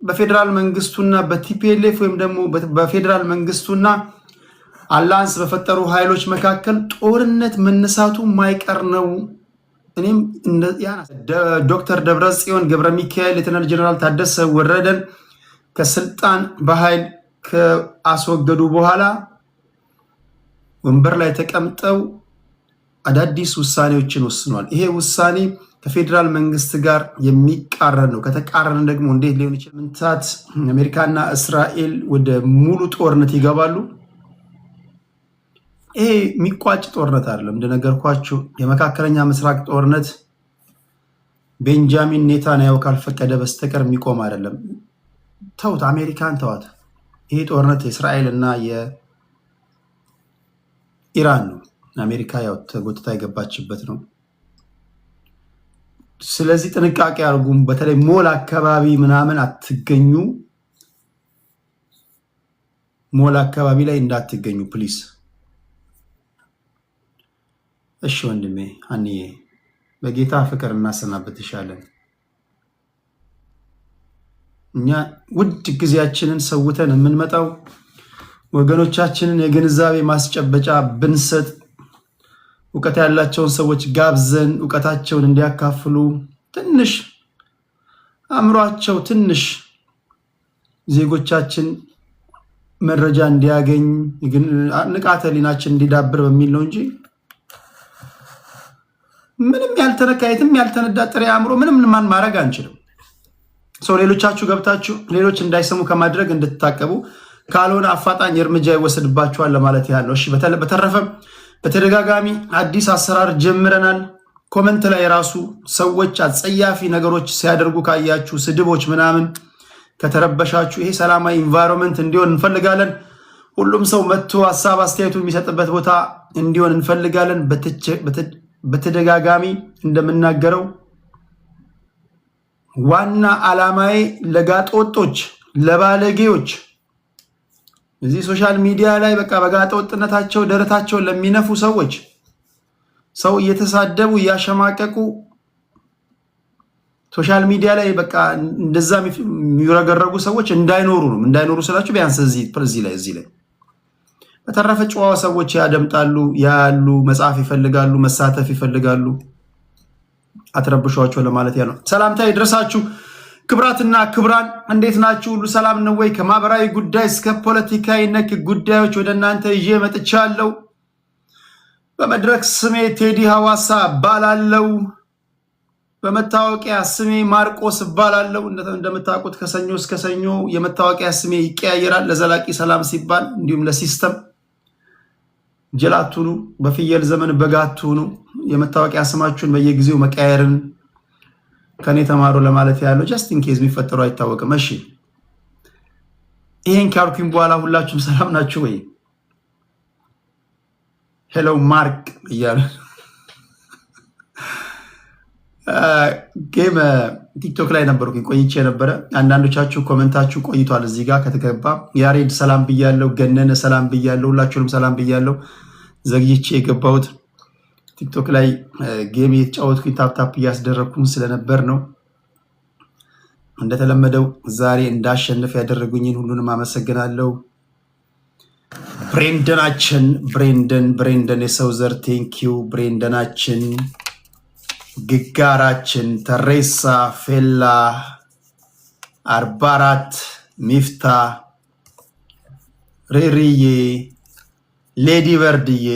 በፌደራል መንግስቱና በቲፒኤልኤፍ ወይም ደግሞ በፌደራል መንግስቱና አላንስ በፈጠሩ ኃይሎች መካከል ጦርነት መነሳቱ ማይቀር ነው። እኔም ዶክተር ደብረጽዮን ገብረ ሚካኤል ሌተናል ጀነራል ታደሰ ወረደን ከስልጣን በኃይል ከአስወገዱ በኋላ ወንበር ላይ ተቀምጠው አዳዲስ ውሳኔዎችን ወስኗል። ይሄ ውሳኔ ከፌደራል መንግስት ጋር የሚቃረን ነው። ከተቃረነ ደግሞ እንዴት ሊሆን ይችላል? ምንታት አሜሪካና እስራኤል ወደ ሙሉ ጦርነት ይገባሉ። ይሄ የሚቋጭ ጦርነት አይደለም። እንደነገርኳችሁ የመካከለኛ ምስራቅ ጦርነት ቤንጃሚን ኔታንያሁ ካልፈቀደ በስተቀር የሚቆም አይደለም። ተውት፣ አሜሪካን ተዋት። ይሄ ጦርነት የእስራኤል እና የኢራን ነው። አሜሪካ ያው ተጎትታ የገባችበት ነው። ስለዚህ ጥንቃቄ አድርጉም። በተለይ ሞል አካባቢ ምናምን አትገኙ። ሞል አካባቢ ላይ እንዳትገኙ ፕሊስ። እሺ ወንድሜ አንዬ በጌታ ፍቅር እናሰናብትሻለን። እኛ ውድ ጊዜያችንን ሰውተን የምንመጣው ወገኖቻችንን የግንዛቤ ማስጨበጫ ብንሰጥ፣ እውቀት ያላቸውን ሰዎች ጋብዘን እውቀታቸውን እንዲያካፍሉ ትንሽ አእምሯቸው ትንሽ ዜጎቻችን መረጃ እንዲያገኝ ንቃተ ህሊናችን እንዲዳብር በሚል ነው እንጂ ምንም ያልተነካ የትም ያልተነዳ ጥሬ አእምሮ ምንም ማን ማድረግ አንችልም። ሰው ሌሎቻችሁ ገብታችሁ ሌሎች እንዳይሰሙ ከማድረግ እንድትታቀቡ፣ ካልሆነ አፋጣኝ እርምጃ ይወሰድባችኋል ለማለት ያህል ነው። እሺ በተረፈ በተደጋጋሚ አዲስ አሰራር ጀምረናል። ኮመንት ላይ ራሱ ሰዎች አጸያፊ ነገሮች ሲያደርጉ ካያችሁ፣ ስድቦች ምናምን ከተረበሻችሁ፣ ይሄ ሰላማዊ ኢንቫይሮንመንት እንዲሆን እንፈልጋለን። ሁሉም ሰው መጥቶ ሀሳብ አስተያየቱን የሚሰጥበት ቦታ እንዲሆን እንፈልጋለን። በተደጋጋሚ እንደምናገረው ዋና ዓላማዬ ለጋጠወጦች ለባለጌዎች እዚህ ሶሻል ሚዲያ ላይ በቃ በጋጠወጥነታቸው ደረታቸውን ለሚነፉ ሰዎች ሰው እየተሳደቡ እያሸማቀቁ ሶሻል ሚዲያ ላይ በቃ እንደዛ የሚረገረጉ ሰዎች እንዳይኖሩ ነው። እንዳይኖሩ ስላችሁ ቢያንስ እዚህ ላይ በተረፈ ጨዋ ሰዎች ያደምጣሉ፣ ያሉ መጽሐፍ ይፈልጋሉ፣ መሳተፍ ይፈልጋሉ። አትረብሿቸው ለማለት ያለው ሰላምታ ይድረሳችሁ። ክብራትና ክብራን እንዴት ናችሁ? ሁሉ ሰላም ነው ወይ? ከማህበራዊ ጉዳይ እስከ ፖለቲካዊ ነክ ጉዳዮች ወደ እናንተ ይዤ መጥቻለሁ። በመድረክ ስሜ ቴዲ ሐዋሳ እባላለሁ። በመታወቂያ ስሜ ማርቆስ እባላለሁ። እንደምታውቁት ከሰኞ እስከ ሰኞ የመታወቂያ ስሜ ይቀያየራል ለዘላቂ ሰላም ሲባል፣ እንዲሁም ለሲስተም ጀላቱኑ በፍየል ዘመን በጋቱኑ የመታወቂያ ስማችሁን በየጊዜው መቀየርን ከኔ ተማሩ ለማለት ያለው ጀስት ኢን ኬዝ የሚፈጠሩ አይታወቅም። እሺ ይሄን ካልኩኝ በኋላ ሁላችሁም ሰላም ናችሁ ወይ? ሄሎ ማርክ እያሉ ጌም ቲክቶክ ላይ ነበርኩኝ ቆይቼ ነበረ። አንዳንዶቻችሁ ኮሜንታችሁ ቆይቷል። እዚህ ጋር ከተገባ ያሬድ ሰላም ብያለሁ፣ ገነነ ሰላም ብያለሁ፣ ሁላችሁንም ሰላም ብያለሁ። ዘግይቼ የገባሁት ቲክቶክ ላይ ጌም የተጫወትኩኝ ታፕታፕ እያስደረግኩኝ ስለነበር ነው። እንደተለመደው ዛሬ እንዳሸንፍ ያደረጉኝን ሁሉንም አመሰግናለሁ። ብሬንደን የሰው ዘር ቴንኪው ብሬንደናችን፣ ግጋራችን፣ ተሬሳ ፌላ 44 ሚፍታ ሬሪዬ ሌዲ በርድዬ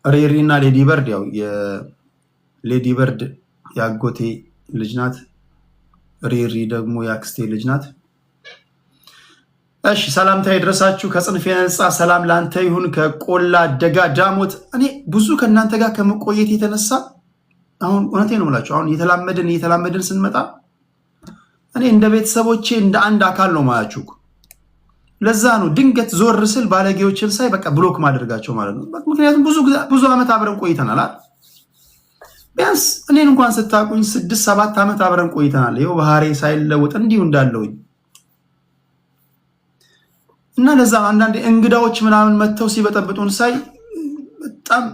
ሬሪ እና ሌዲ በርድ ያው የሌዲ በርድ ያጎቴ ልጅ ናት። ሬሪ ደግሞ ያክስቴ ልጅ ናት። እሺ ሰላምታ ይድረሳችሁ። ከጽንፍ የነጻ ሰላም ላንተ ይሁን። ከቆላ ደጋ ዳሞት እኔ ብዙ ከእናንተ ጋር ከመቆየት የተነሳ አሁን እውነቴን ነው የምላችሁ፣ አሁን እየተላመድን ስንመጣ እኔ እንደ ቤተሰቦቼ እንደ አንድ አካል ነው ማያችሁ። ለዛ ነው ድንገት ዞር ስል ባለጌዎችን ሳይ በቃ ብሎክ ማድረጋቸው ማለት ነው። ምክንያቱም ብዙ ዓመት አብረን ቆይተናል። ቢያንስ እኔን እንኳን ስታቁኝ 6-7 ዓመት አብረን ቆይተናል። ይኸው ባህሪ ሳይለወጥ እንዲሁ እንዳለውኝ እና ለዛ አንዳንድ እንግዳዎች ምናምን መጥተው ሲበጠብጡን ሳይ በጣም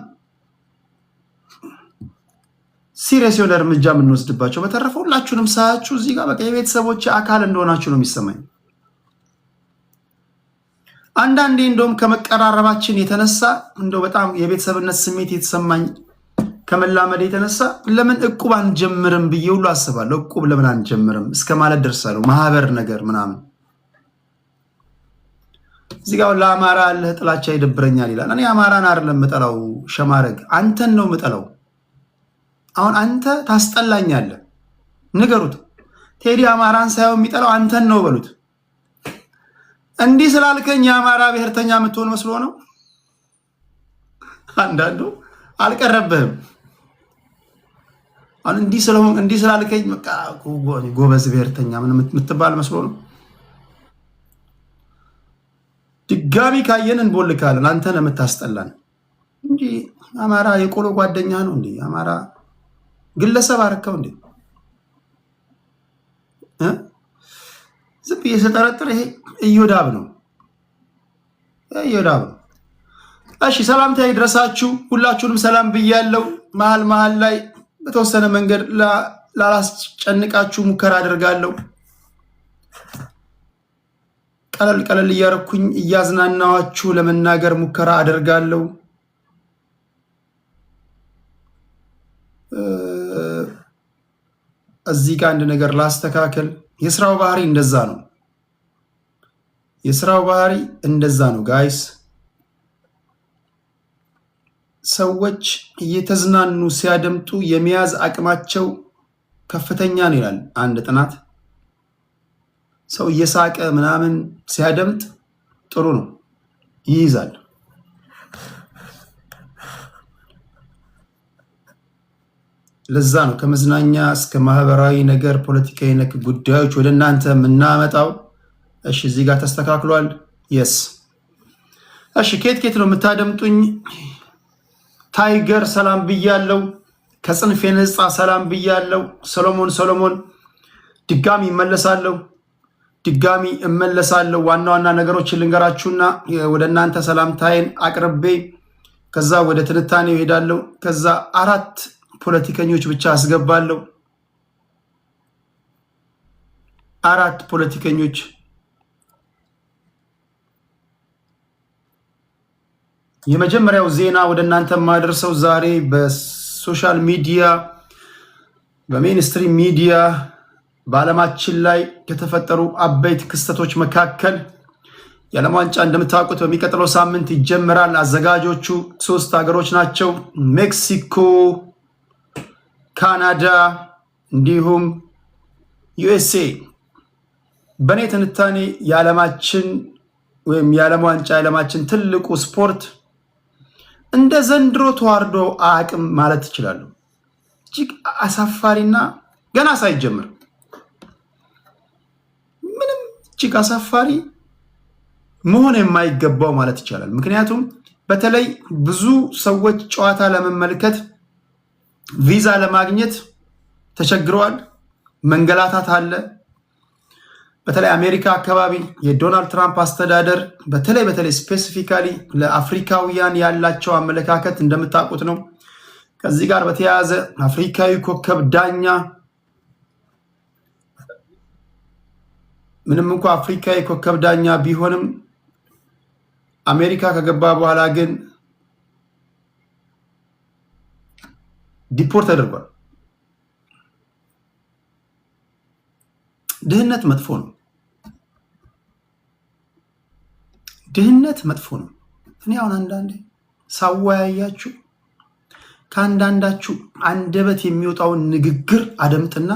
ሲሪየስ የሆነ እርምጃ የምንወስድባቸው። በተረፈ ሁላችሁንም ሳያችሁ እዚህ ጋር በቃ የቤተሰቦች አካል እንደሆናችሁ ነው የሚሰማኝ። አንዳንዴ እንደውም ከመቀራረባችን የተነሳ እንደው በጣም የቤተሰብነት ስሜት የተሰማኝ ከመላመድ የተነሳ ለምን እቁብ አንጀምርም ብዬ ሁሉ አስባለሁ። እቁብ ለምን አንጀምርም እስከ ማለት ደርሳለሁ። ማህበር ነገር ምናምን እዚህ ጋር ለአማራ ያለህ ጥላቻ ይደብረኛል ይላል። እኔ አማራን አይደለም የምጠላው ሸማረግ፣ አንተን ነው የምጠላው። አሁን አንተ ታስጠላኛለህ። ንገሩት፣ ቴዲ አማራን ሳይሆን የሚጠላው አንተን ነው በሉት። እንዲህ ስላልከኝ የአማራ ብሔርተኛ የምትሆን መስሎ ነው። አንዳንዱ አልቀረብህም። አሁን እንዲህ ስላልከኝ በቃ ጎበዝ ብሔርተኛ ምን የምትባል መስሎ ነው። ድጋሚ ካየን እንቦልካለን። አንተ ነው የምታስጠላን እንጂ አማራ የቆሎ ጓደኛ ነው እንዴ? አማራ ግለሰብ አረከው እንዴ? ዝም ብዬ ስጠረጥር ይሄ ኢዮዳብ ነው። ኢዮዳብ ነው። እሺ ሰላምታ ይድረሳችሁ። ሁላችሁንም ሰላም ብያለሁ። መሀል ላይ በተወሰነ መንገድ ላላስጨንቃችሁ ሙከራ አድርጋለሁ። ቀለል እያረኩኝ እያዝናናዋችሁ ለመናገር ሙከራ አደርጋለሁ። እዚህ ጋር አንድ ነገር ላስተካከል። የስራው ባህሪ እንደዛ ነው። የስራው ባህሪ እንደዛ ነው ጋይስ። ሰዎች እየተዝናኑ ሲያደምጡ የመያዝ አቅማቸው ከፍተኛ ነው ይላል አንድ ጥናት። ሰው እየሳቀ ምናምን ሲያደምጥ ጥሩ ነው፣ ይይዛል። ለዛ ነው ከመዝናኛ እስከ ማህበራዊ ነገር ፖለቲካዊ ነክ ጉዳዮች ወደ እናንተ የምናመጣው። እሺ እዚህ ጋር ተስተካክሏል። የስ እሺ ኬት ነው የምታደምጡኝ? ታይገር ሰላም ብያለው። ከጽንፍ የነጻ ሰላም ብያለው። ሰሎሞን ድጋሚ እመለሳለሁ። ዋና ነገሮችን ልንገራችሁና ወደ እናንተ ሰላምታዬን አቅርቤ ከዛ ወደ ትንታኔው ሄዳለሁ። ከዛ 4 ፖለቲከኞች ብቻ አስገባለሁ። 4 ፖለቲከኞች የመጀመሪያው ዜና ወደ እናንተ ማድረሰው ዛሬ በሶሻል ሚዲያ በሜንስትሪም ሚዲያ በዓለማችን ላይ ከተፈጠሩ አበይት ክስተቶች መካከል የዓለም ዋንጫ እንደምታውቁት በሚቀጥለው ሳምንት ይጀምራል። አዘጋጆቹ 3 ሀገሮች ናቸው፣ ሜክሲኮ፣ ካናዳ እንዲሁም ዩኤስኤ። በእኔ ትንታኔ የዓለማችን ወይም የዓለም ዋንጫ የዓለማችን ትልቁ ስፖርት እንደ ዘንድሮ ተዋርዶ አቅም ማለት ይችላሉ። እጅግ አሳፋሪና ገና ሳይጀምር ምንም እጅግ አሳፋሪ መሆን የማይገባው ማለት ይቻላል። ምክንያቱም በተለይ ብዙ ሰዎች ጨዋታ ለመመልከት ቪዛ ለማግኘት ተቸግረዋል። መንገላታት አለ። በተለይ አሜሪካ አካባቢ የዶናልድ ትራምፕ አስተዳደር በተለይ ስፔሲፊካሊ ለአፍሪካውያን ያላቸው አመለካከት እንደምታውቁት ነው። ከዚህ ጋር በተያያዘ አፍሪካዊ ኮከብ ዳኛ ምንም እንኳ አፍሪካዊ ኮከብ ዳኛ ቢሆንም አሜሪካ ከገባ በኋላ ግን ዲፖርት ተደርጓል። ድህነት መጥፎ ነው። ድህነት መጥፎ ነው። እኔ አሁን አንዳንዴ ሳወያያችሁ ከአንዳንዳችሁ አንደበት የሚወጣውን ንግግር አደምጥና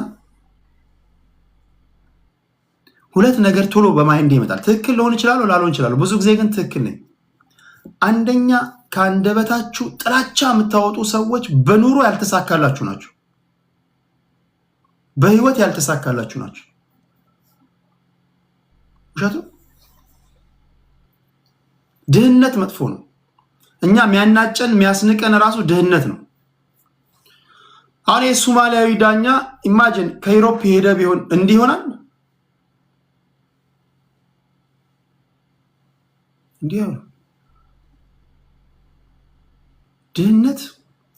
2 ነገር ቶሎ በማይንድ ይመጣል። ትክክል ልሆን ይችላል፣ ላልሆን ይችላል። ብዙ ጊዜ ግን ትክክል ነኝ። አንደኛ ከአንደበታችሁ ጥላቻ የምታወጡ ሰዎች በኑሮ ያልተሳካላችሁ ናቸው። በህይወት ያልተሳካላችሁ ናቸው። ውሸቱ ድህነት መጥፎ ነው። እኛ የሚያናጨን የሚያስንቀን ራሱ ድህነት ነው። አሁን የሶማሊያዊ ዳኛ ኢማጂን ከዩሮፕ ሄደ ቢሆን እንዲህ ይሆናል? እንዲህ ነው። ድህነት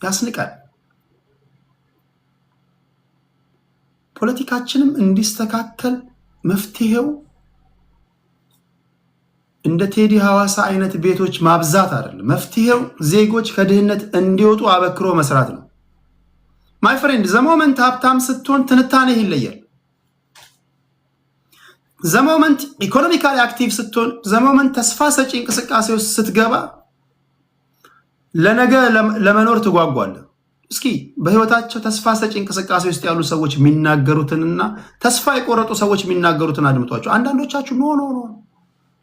ያስንቃል። ፖለቲካችንም እንዲስተካከል መፍትሄው እንደ ቴዲ ሐዋሳ አይነት ቤቶች ማብዛት አይደለም። መፍትሄው ዜጎች ከድህነት እንዲወጡ አበክሮ መስራት ነው። ማይ ፍሬንድ ዘሞመንት ሀብታም ስትሆን ትንታኔ ይለያል። ዘሞመንት ኢኮኖሚካሊ አክቲቭ ስትሆን፣ ዘሞመንት ተስፋ ሰጪ እንቅስቃሴ ውስጥ ስትገባ ለነገ ለመኖር ትጓጓለህ። እስኪ በህይወታቸው ተስፋ ሰጪ እንቅስቃሴ ውስጥ ያሉ ሰዎች የሚናገሩትንና ተስፋ የቆረጡ ሰዎች የሚናገሩትን አድምጧቸው። አንዳንዶቻችሁ ኖ ኖ ኖ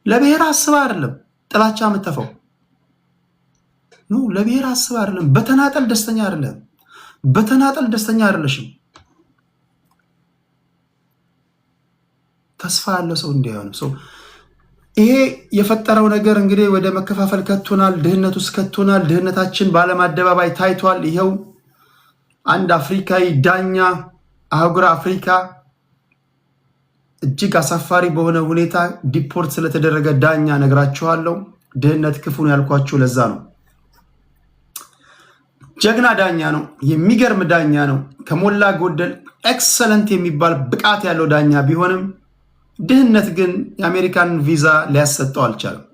ለብሔር አስባ አይደለም ጥላቻ የምትተፈው፣ ኖ ለብሔር አስባ አይደለም። በተናጠል ደስተኛ አይደለም፣ በተናጠል ደስተኛ አይደለሽም። ተስፋ ያለው ሰው እንዲሆን ሰው ይሄ የፈጠረው ነገር እንግዲህ ወደ መከፋፈል ከቶናል፣ ድህነት ውስጥ ከቶናል። ድህነታችን በዓለም አደባባይ ታይቷል። ይኸው አንድ አፍሪካዊ ዳኛ አህጉረ አፍሪካ እጅግ አሳፋሪ በሆነ ሁኔታ ዲፖርት ስለተደረገ ዳኛ ነግራችኋለሁ። ድህነት ክፉ ነው ያልኳችሁ ለዛ ነው። ጀግና ዳኛ ነው፣ የሚገርም ዳኛ ነው። ከሞላ ጎደል ኤክሰለንት የሚባል ብቃት ያለው ዳኛ ቢሆንም ድህነት ግን የአሜሪካን ቪዛ ሊያሰጠው አልቻለም።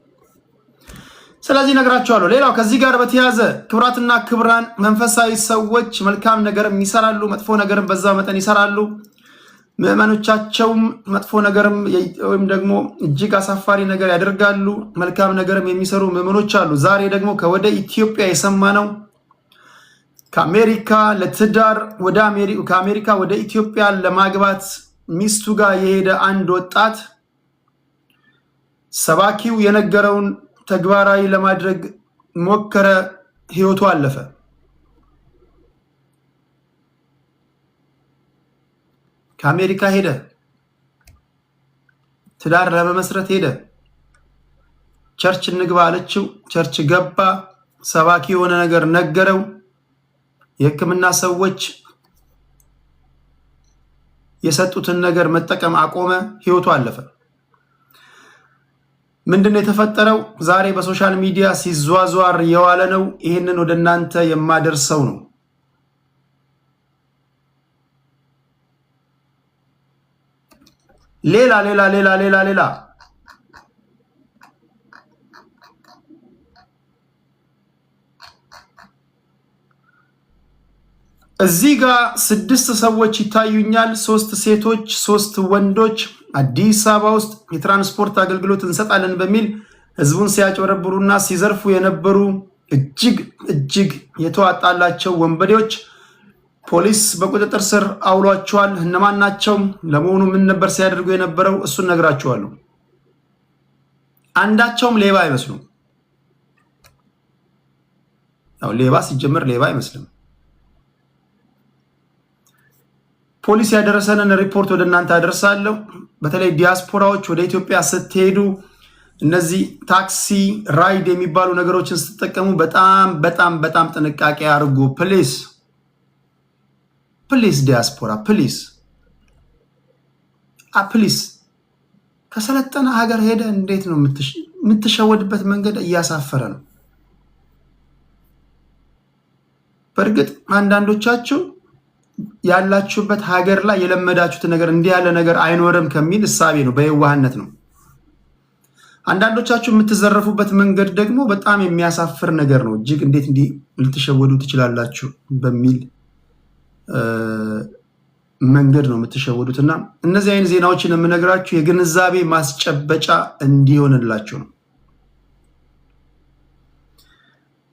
ስለዚህ ነግራችኋለሁ። ሌላው ከዚህ ጋር በተያያዘ ክብራትና ክብራን መንፈሳዊ ሰዎች መልካም ነገርም ይሰራሉ፣ መጥፎ ነገርም በዛ መጠን ይሰራሉ። ምዕመኖቻቸውም መጥፎ ነገርም ወይም ደግሞ እጅግ አሳፋሪ ነገር ያደርጋሉ፣ መልካም ነገርም የሚሰሩ ምዕመኖች አሉ። ዛሬ ደግሞ ከወደ ኢትዮጵያ የሰማነው ከአሜሪካ ለትዳር ከአሜሪካ ወደ ኢትዮጵያ ለማግባት ሚስቱ ጋር የሄደ አንድ ወጣት ሰባኪው የነገረውን ተግባራዊ ለማድረግ ሞከረ፣ ህይወቱ አለፈ። ከአሜሪካ ሄደ፣ ትዳር ለመመስረት ሄደ። ቸርች እንግባ አለችው፣ ቸርች ገባ። ሰባኪ የሆነ ነገር ነገረው። የሕክምና ሰዎች የሰጡትን ነገር መጠቀም አቆመ፣ ህይወቱ አለፈ። ምንድነው የተፈጠረው? ዛሬ በሶሻል ሚዲያ ሲዟዟር የዋለ ነው። ይህንን ወደ እናንተ የማደርሰው ነው። ሌላ እዚህ ጋር 6 ሰዎች ይታዩኛል። 3 ሴቶች፣ 3 ወንዶች አዲስ አበባ ውስጥ የትራንስፖርት አገልግሎት እንሰጣለን በሚል ህዝቡን ሲያጭበረብሩና ሲዘርፉ የነበሩ እጅግ የተዋጣላቸው ወንበዴዎች ፖሊስ በቁጥጥር ስር አውሏቸዋል። እነማን ናቸው? ለመሆኑ ምን ነበር ሲያደርጉ የነበረው? እሱን ነግራቸዋለሁ። አንዳቸውም ሌባ አይመስሉም። ያው ሌባ ሲጀመር ሌባ አይመስልም። ፖሊስ ያደረሰንን ሪፖርት ወደ እናንተ አደርሳለሁ። በተለይ ዲያስፖራዎች ወደ ኢትዮጵያ ስትሄዱ እነዚህ ታክሲ ራይድ የሚባሉ ነገሮችን ስትጠቀሙ በጣም ጥንቃቄ አድርጉ። ፕሊስ ዲያስፖራ ፕሊስ። ከሰለጠነ ሀገር ሄደ እንዴት ነው የምትሸወድበት? መንገድ እያሳፈረ ነው። በእርግጥ አንዳንዶቻችሁ ያላችሁበት ሀገር ላይ የለመዳችሁት ነገር እንዲህ ያለ ነገር አይኖርም ከሚል እሳቤ ነው፣ በየዋህነት ነው። አንዳንዶቻችሁ የምትዘረፉበት መንገድ ደግሞ በጣም የሚያሳፍር ነገር ነው። እጅግ እንዴት እንዲህ ልትሸወዱ ትችላላችሁ በሚል መንገድ ነው የምትሸወዱት። እና እነዚህ አይነት ዜናዎችን የምነግራችሁ የግንዛቤ ማስጨበጫ እንዲሆንላችሁ ነው።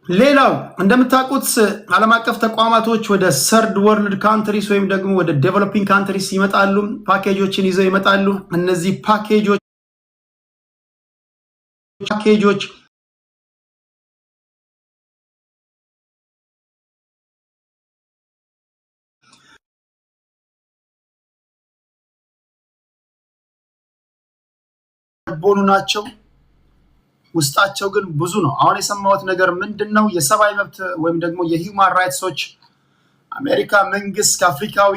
ሌላው እንደምታውቁት ዓለም አቀፍ ተቋማቶች ወደ ሰርድ ወርልድ ካንትሪስ ወይም ደግሞ ወደ ዴቨሎፒንግ ካንትሪስ ይመጣሉ፣ ፓኬጆችን ይዘው ይመጣሉ። እነዚህ ፓኬጆች ቦኑ ናቸው። ውስጣቸው ግን ብዙ ነው። አሁን የሰማሁት ነገር ምንድን ነው? የሰብአዊ መብት ወይም ደግሞ የሂውማን ራይትሶች አሜሪካ መንግስት ከአፍሪካዊ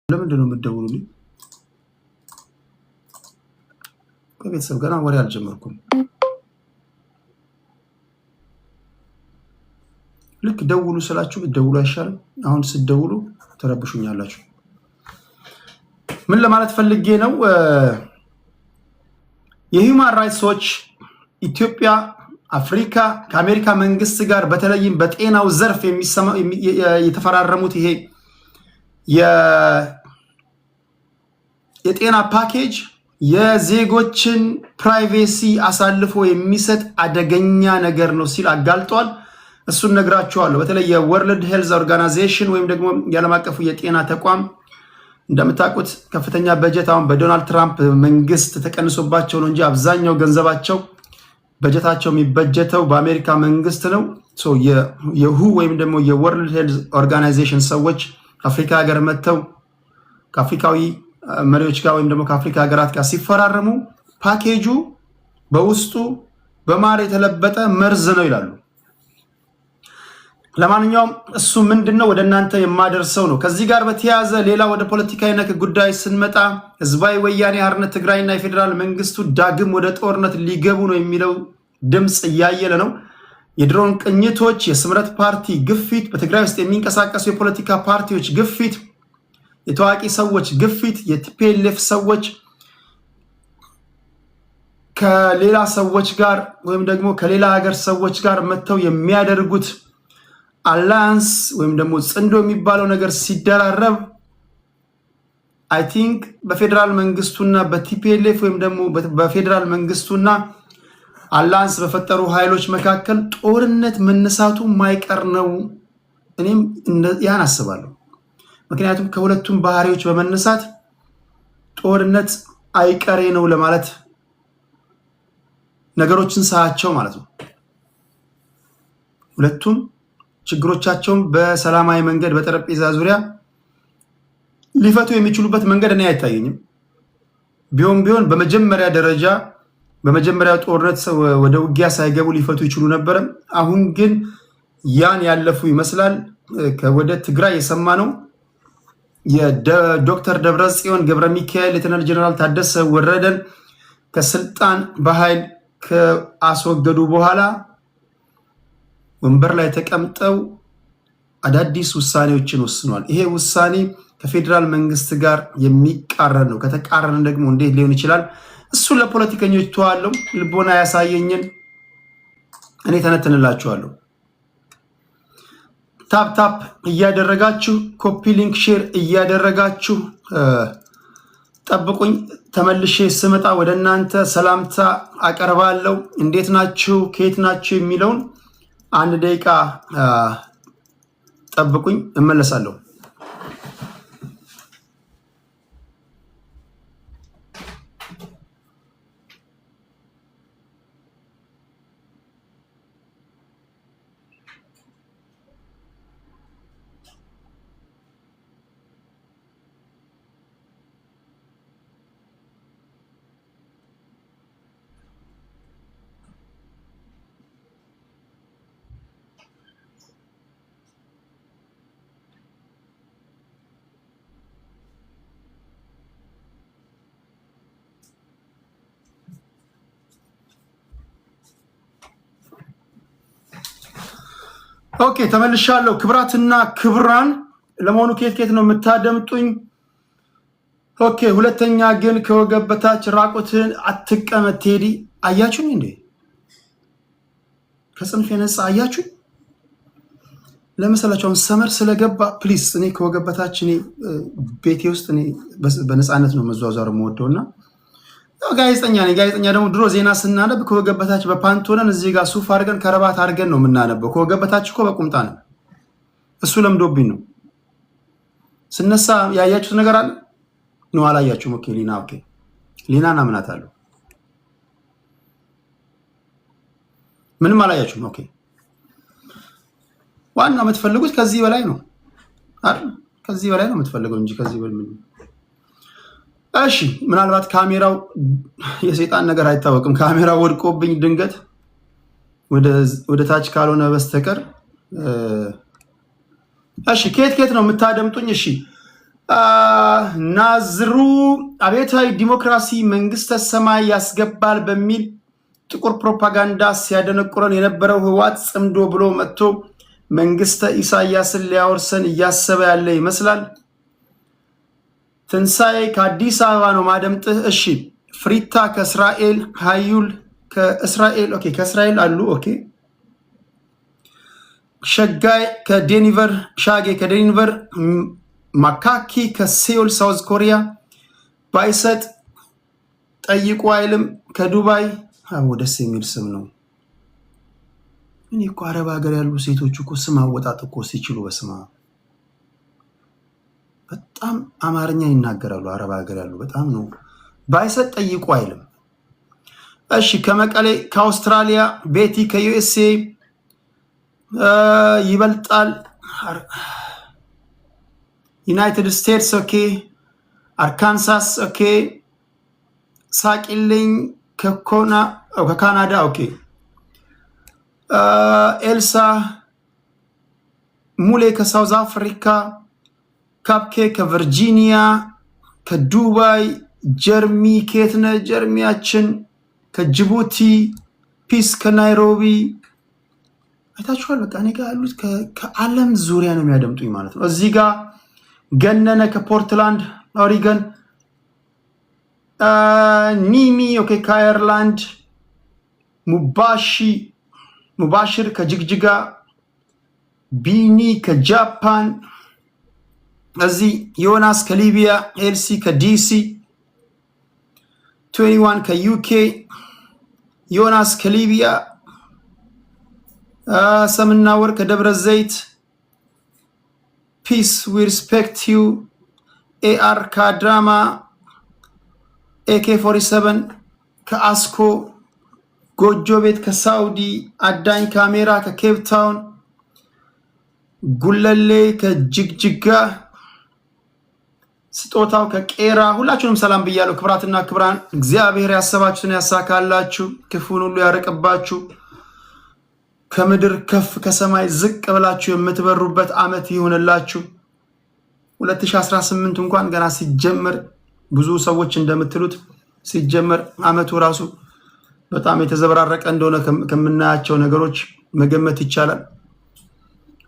ለምንድን ነው የምትደውሉልኝ? ከቤተሰብ ገና ወሬ አልጀመርኩም። ልክ ደውሉ ስላችሁ ብትደውሉ አይሻልም? አሁን ስትደውሉ ተረብሹኛላችሁ። ምን ለማለት ፈልጌ ነው? የሂውማን ራይትስ ዎች ኢትዮጵያ፣ አፍሪካ ከአሜሪካ መንግስት ጋር በተለይም በጤናው ዘርፍ የተፈራረሙት ይሄ የጤና ፓኬጅ የዜጎችን ፕራይቬሲ አሳልፎ የሚሰጥ አደገኛ ነገር ነው ሲል አጋልጧል። እሱን ነግራችኋለሁ። በተለይ የወርልድ ሄልዝ ኦርጋናይዜሽን ወይም ደግሞ የዓለም አቀፉ የጤና ተቋም እንደምታውቁት ከፍተኛ በጀት አሁን በዶናልድ ትራምፕ መንግስት ተቀንሶባቸው ነው እንጂ አብዛኛው ገንዘባቸው በጀታቸው የሚበጀተው በአሜሪካ መንግስት ነው። የሁ ወይም ደግሞ የወርልድ ሄልዝ ኦርጋናይዜሽን ሰዎች አፍሪካ ሀገር መጥተው ከአፍሪካዊ መሪዎች ጋር ወይም ደግሞ ከአፍሪካ ሀገራት ጋር ሲፈራረሙ ፓኬጁ በውስጡ በማር የተለበጠ መርዝ ነው ይላሉ። ለማንኛውም እሱ ምንድነው ወደ እናንተ የማደርሰው ነው። ከዚህ ጋር በተያያዘ ሌላ ወደ ፖለቲካዊ ነክ ጉዳይ ስንመጣ ህዝባዊ ወያኔ ሓርነት ትግራይና የፌዴራል መንግስቱ ዳግም ወደ ጦርነት ሊገቡ ነው የሚለው ድምፅ እያየለ ነው። የድሮን ቅኝቶች፣ የስምረት ፓርቲ ግፊት፣ በትግራይ ውስጥ የሚንቀሳቀሱ የፖለቲካ ፓርቲዎች ግፊት፣ የታዋቂ ሰዎች ግፊት፣ የቲፒኤልኤፍ ሰዎች ከሌላ ሰዎች ጋር ወይም ደግሞ ከሌላ ሀገር ሰዎች ጋር መጥተው የሚያደርጉት አላያንስ ወይም ደግሞ ጽንዶ የሚባለው ነገር ሲደራረብ አይ ቲንክ በፌዴራል መንግስቱና በቲፒኤልኤፍ ወይም ደግሞ በፌዴራል መንግስቱና አላያንስ በፈጠሩ ኃይሎች መካከል ጦርነት መነሳቱ ማይቀር ነው። እኔም ያን አስባለሁ። ምክንያቱም ከሁለቱም ባህሪዎች በመነሳት ጦርነት አይቀሬ ነው ለማለት ነገሮችን ሳያቸው ማለት ነው። ሁለቱም ችግሮቻቸውን በሰላማዊ መንገድ በጠረጴዛ ዙሪያ ሊፈቱ የሚችሉበት መንገድ እኔ አይታየኝም። ቢሆን በመጀመሪያ ደረጃ በመጀመሪያው ጦርነት ወደ ውጊያ ሳይገቡ ሊፈቱ ይችሉ ነበር። አሁን ግን ያን ያለፉ ይመስላል። ወደ ትግራይ የሰማነው የዶክተር ደብረጽዮን ገብረ ሚካኤል ሌተናል ጀነራል ታደሰ ወረደን ከስልጣን በኃይል ከአስወገዱ በኋላ ወንበር ላይ ተቀምጠው አዳዲስ ውሳኔዎችን ወስኗል። ይሄ ውሳኔ ከፌዴራል መንግስት ጋር የሚቃረን ነው። ከተቃረነ ደግሞ እንዴት ሊሆን ይችላል? እሱ ለፖለቲከኞች ተዋለው። ልቦና ያሳየኝን እኔ ተነትንላችኋለሁ። ታፕ እያደረጋችሁ ኮፒ ሊንክ ሼር እያደረጋችሁ ጠብቁኝ። ተመልሼ ስመጣ ወደ እናንተ ሰላምታ አቀርባለሁ። እንዴት ናችሁ? ከየት ናችሁ? የሚለውን 1 ደቂቃ ጠብቁኝ፣ እመለሳለሁ። ኦኬ ተመልሻለሁ። ክብራትና ክብራን ለመሆኑ ከየት ነው የምታደምጡኝ? ኦኬ ሁለተኛ ግን ከወገብ በታች ራቁትን አትቀመጥ ቴዲ። አያችሁኝ እንዴ? ከጽንፍ የነጻ አያችሁ? ለምሳሌው ሰመር ስለገባ ፕሊስ እኔ ከወገብ በታች እኔ ቤቴ ውስጥ እኔ በነፃነት ነው መዟዟር የምወደውና ጋዜጠኛ ነኝ። ጋዜጠኛ ደግሞ ድሮ ዜና ስናነብ ከወገብ በታች በፓንት ሆነን እዚህ ጋር ሱፍ አድርገን ከረባት አድርገን ነው የምናነበው። ከወገብ በታች እኮ በቁምጣ ነው። እሱ ለምዶብኝ ነው። ስነሳ ያያችሁት ነገር አለ ነው? አላያችሁም? ኦኬ ሊና ኦኬ ሊናን አምናታለሁ። ምንም አላያችሁም? ኦኬ ዋና የምትፈልጉት ከዚህ በላይ ነው አይደል? ከዚህ በላይ ነው የምትፈልገው እንጂ ከዚህ በላይ ምን? እሺ ምናልባት ካሜራው የሰይጣን ነገር አይታወቅም። ካሜራው ወድቆብኝ ድንገት ወደ ታች ካልሆነ በስተቀር እሺ ከየት ነው የምታደምጡኝ? እሺ ናዝሩ አብዮታዊ ዲሞክራሲ መንግስተ ሰማይ ያስገባል በሚል ጥቁር ፕሮፓጋንዳ ሲያደነቁረን የነበረው ህወሓት ጽምዶ ብሎ መጥቶ መንግስተ ኢሳያስን ሊያወርሰን እያሰበ ያለ ይመስላል። ትንሳኤ ከአዲስ አበባ ነው ማደምጥህ። እሺ ፍሪታ ከእስራኤል፣ ሃዩል ከእስራኤል ኦኬ፣ ከእስራኤል አሉ ኦኬ። ሸጋይ ከዴኒቨር፣ ሻጌ ከዴኒቨር፣ ማካኪ ከሴውል ሳውዝ ኮሪያ፣ ባይሰጥ ጠይቁ አይልም ከዱባይ። አዎ ደስ የሚል ስም ነው። እኔ እኮ አረብ ሀገር ያሉ ሴቶች እኮ ስም አወጣጥ እኮ ሲችሉ በስማ በጣም አማርኛ ይናገራሉ። አረብ ሀገር ያሉ በጣም ነው። ባይሰጥ ጠይቁ አይልም። እሺ ከመቀሌ፣ ከአውስትራሊያ ቤቲ፣ ከዩኤስኤ ይበልጣል፣ ዩናይትድ ስቴትስ ኦኬ፣ አርካንሳስ ኦኬ፣ ሳቂልኝ ከካናዳ ኦኬ፣ ኤልሳ ሙሌ ከሳውዝ አፍሪካ፣ ካፕኬ ከቨርጂኒያ፣ ከዱባይ፣ ጀርሚ ኬትነ ጀርሚያችን ከጅቡቲ፣ ፒስ ከናይሮቢ አይታችኋል። በቃ እኔ ጋር ያሉት ከዓለም ዙሪያ ነው የሚያደምጡኝ ማለት ነው። እዚህ ጋር ገነነ ከፖርትላንድ ኦሪገን፣ ኒሚ ኦኬ ከአየርላንድ፣ ሙባሽር ከጅግጅጋ፣ ቢኒ ከጃፓን፣ እዚህ ዮናስ ከሊቢያ፣ ኤልሲ ከዲሲ፣ 21 ከዩኬ፣ ዮናስ ከሊቢያ፣ ሰምና ወር ከደብረ ዘይት፣ ፒስ ዊ ሪስፔክት ዩ፣ ኤአር ከአዳማ፣ AK47 ከአስኮ፣ ጎጆ ቤት ከሳውዲ፣ አዳኝ ካሜራ ከኬፕ ታውን፣ ጉለሌ ከጅግጅጋ፣ ስጦታው ከቄራ፣ ሁላችሁንም ሰላም ብያለሁ። ክብራትና ክብራን እግዚአብሔር ያሰባችሁትን ያሳካላችሁ፣ ክፉን ሁሉ ያርቅባችሁ፣ ከምድር ከፍ ከሰማይ ዝቅ ብላችሁ የምትበሩበት ዓመት ይሁንላችሁ። 2018 እንኳን ገና ሲጀመር ብዙ ሰዎች እንደምትሉት ሲጀመር ዓመቱ ራሱ በጣም የተዘበራረቀ እንደሆነ ከምናያቸው ነገሮች መገመት ይቻላል።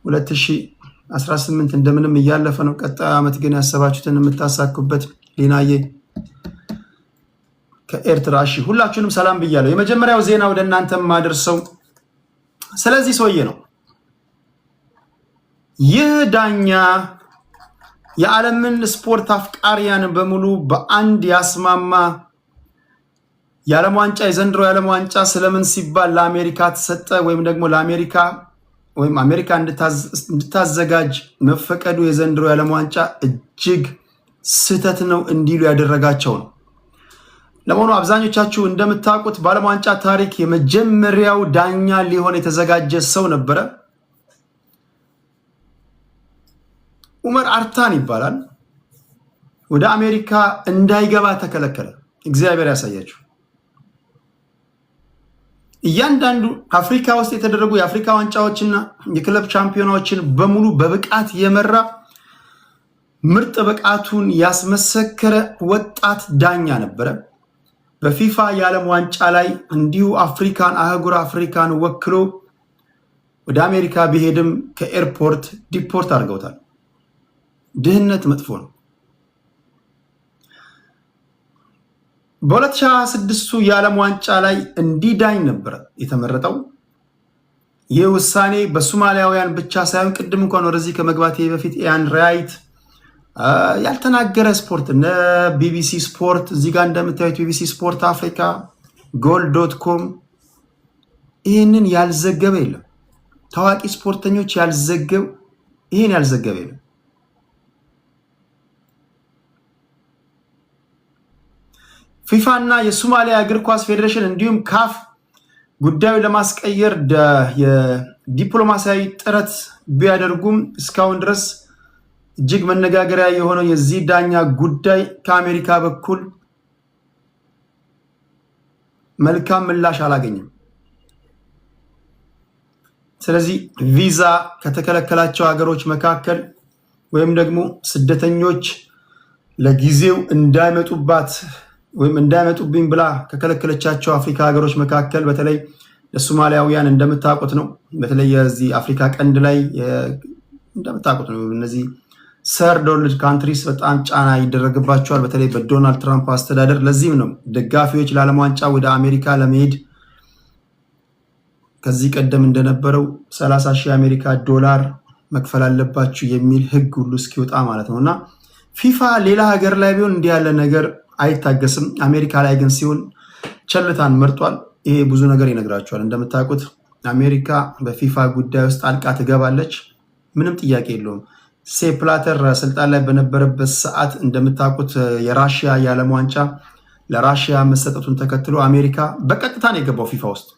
2018 እንደምንም እያለፈ ነው። ቀጣይ ዓመት ግን ያሰባችሁትን የምታሳኩበት ሊናዬ ከኤርትራ። እሺ ሁላችሁንም ሰላም ብያለሁ። የመጀመሪያው ዜና ወደ እናንተ ማድረሰው ስለዚህ ሰውዬ ነው። ይህ ዳኛ የዓለምን ስፖርት አፍቃሪያን በሙሉ በአንድ ያስማማ የዓለም ዋንጫ የዘንድሮ የዓለም ዋንጫ ስለምን ሲባል ለአሜሪካ ተሰጠ ወይም ደግሞ ለአሜሪካ ወይም አሜሪካ እንድታዘጋጅ መፈቀዱ የዘንድሮ የዓለም ዋንጫ እጅግ ስህተት ነው እንዲሉ ያደረጋቸው ነው። ለመሆኑ አብዛኞቻችሁ እንደምታውቁት በዓለም ዋንጫ ታሪክ የመጀመሪያው ዳኛ ሊሆን የተዘጋጀ ሰው ነበረ። ኡመር አርታን ይባላል። ወደ አሜሪካ እንዳይገባ ተከለከለ። እግዚአብሔር ያሳያችሁ። እያንዳንዱ አፍሪካ ውስጥ የተደረጉ የአፍሪካ ዋንጫዎችና የክለብ ቻምፒዮናዎችን በሙሉ በብቃት የመራ ምርጥ ብቃቱን ያስመሰከረ ወጣት ዳኛ ነበረ። በፊፋ የዓለም ዋንጫ ላይ እንዲሁ አፍሪካን አህጉር አፍሪካን ወክሎ ወደ አሜሪካ ቢሄድም ከኤርፖርት ዲፖርት አድርገውታል። ድህነት መጥፎ ነው። በ2026 የዓለም ዋንጫ ላይ እንዲዳኝ ነበር የተመረጠው። ይህ ውሳኔ በሶማሊያውያን ብቻ ሳይሆን ቅድም እንኳን ወደዚህ ከመግባቴ በፊት ኢያን ራይት ያልተናገረ ስፖርት እነ ቢቢሲ ስፖርት እዚህ ጋር እንደምታዩት ቢቢሲ ስፖርት አፍሪካ goal.com ይህንን ያልዘገበ የለም። ታዋቂ ስፖርተኞች ይህን ያልዘገበ የለም። ፊፋ እና የሶማሊያ እግር ኳስ ፌዴሬሽን እንዲሁም ካፍ ጉዳዩ ለማስቀየር የዲፕሎማሲያዊ ጥረት ቢያደርጉም እስካሁን ድረስ እጅግ መነጋገሪያ የሆነው የዚህ ዳኛ ጉዳይ ከአሜሪካ በኩል መልካም ምላሽ አላገኘም። ስለዚህ ቪዛ ከተከለከላቸው ሀገሮች መካከል ወይም ደግሞ ስደተኞች ለጊዜው እንዳይመጡባት ወይም እንዳይመጡብኝ ብላ ከከለከለቻቸው አፍሪካ ሀገሮች መካከል በተለይ ለሶማሊያውያን እንደምታውቁት ነው። በተለይ የዚህ አፍሪካ ቀንድ ላይ እንደምታውቁት ነው እነዚህ ሰርድ ወርልድ ካንትሪስ በጣም ጫና ይደረግባቸዋል፣ በተለይ በዶናልድ ትራምፕ አስተዳደር። ለዚህም ነው ደጋፊዎች ለዓለም ዋንጫ ወደ አሜሪካ ለመሄድ ከዚህ ቀደም እንደነበረው 30,000 አሜሪካ ዶላር መክፈል አለባችሁ የሚል ህግ ሁሉ እስኪወጣ ማለት ነው። እና ፊፋ ሌላ ሀገር ላይ ቢሆን እንዲህ ያለ ነገር አይታገስም። አሜሪካ ላይ ግን ሲሆን ቸልታን መርጧል። ይሄ ብዙ ነገር ይነግራቸዋል። እንደምታውቁት አሜሪካ በፊፋ ጉዳይ ውስጥ ጣልቃ ትገባለች፣ ምንም ጥያቄ የለውም። ሴፕ ብላተር ስልጣን ላይ በነበረበት ሰዓት እንደምታውቁት የራሽያ የዓለም ዋንጫ ለራሽያ መሰጠቱን ተከትሎ አሜሪካ በቀጥታ ነው የገባው ፊፋ ውስጥ።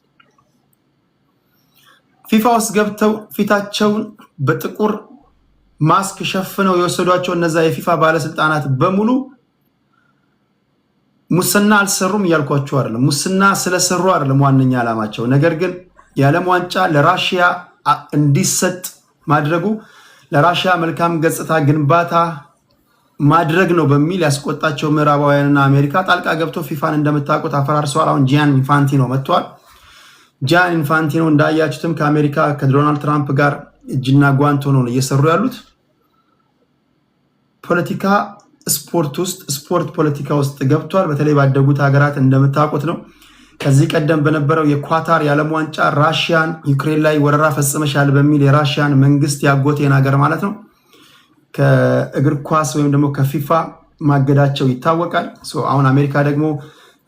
ፊፋ ውስጥ ገብተው ፊታቸውን በጥቁር ማስክ ሸፍነው የወሰዷቸው እነዛ የፊፋ ባለስልጣናት በሙሉ ሙስና አልሰሩም እያልኳቸው አይደለም። ሙስና ስለሰሩ አይደለም ዋነኛ ዓላማቸው። ነገር ግን የዓለም ዋንጫ ለራሽያ እንዲሰጥ ማድረጉ ለራሽያ መልካም ገጽታ ግንባታ ማድረግ ነው በሚል ያስቆጣቸው ምዕራባውያንና አሜሪካ ጣልቃ ገብቶ ፊፋን እንደምታውቁት አፈራርሰዋል። አሁን ጂያን ኢንፋንቲኖ መጥቷል። ጂያን ኢንፋንቲኖ እንዳያችሁትም ከአሜሪካ ከዶናልድ ትራምፕ ጋር እጅና ጓንት ሆነው ነው እየሰሩ ያሉት። ፖለቲካ ስፖርት ውስጥ ስፖርት ፖለቲካ ውስጥ ገብቷል። በተለይ ባደጉት ሀገራት እንደምታውቁት ነው። ከዚህ ቀደም በነበረው የኳታር የዓለም ዋንጫ ራሽያን ዩክሬን ላይ ወረራ ፈጽመሻል በሚል የራሽያን መንግስት ያጎቴን ሀገር ማለት ነው ከእግር ኳስ ወይም ደግሞ ከፊፋ ማገዳቸው ይታወቃል። አሁን አሜሪካ ደግሞ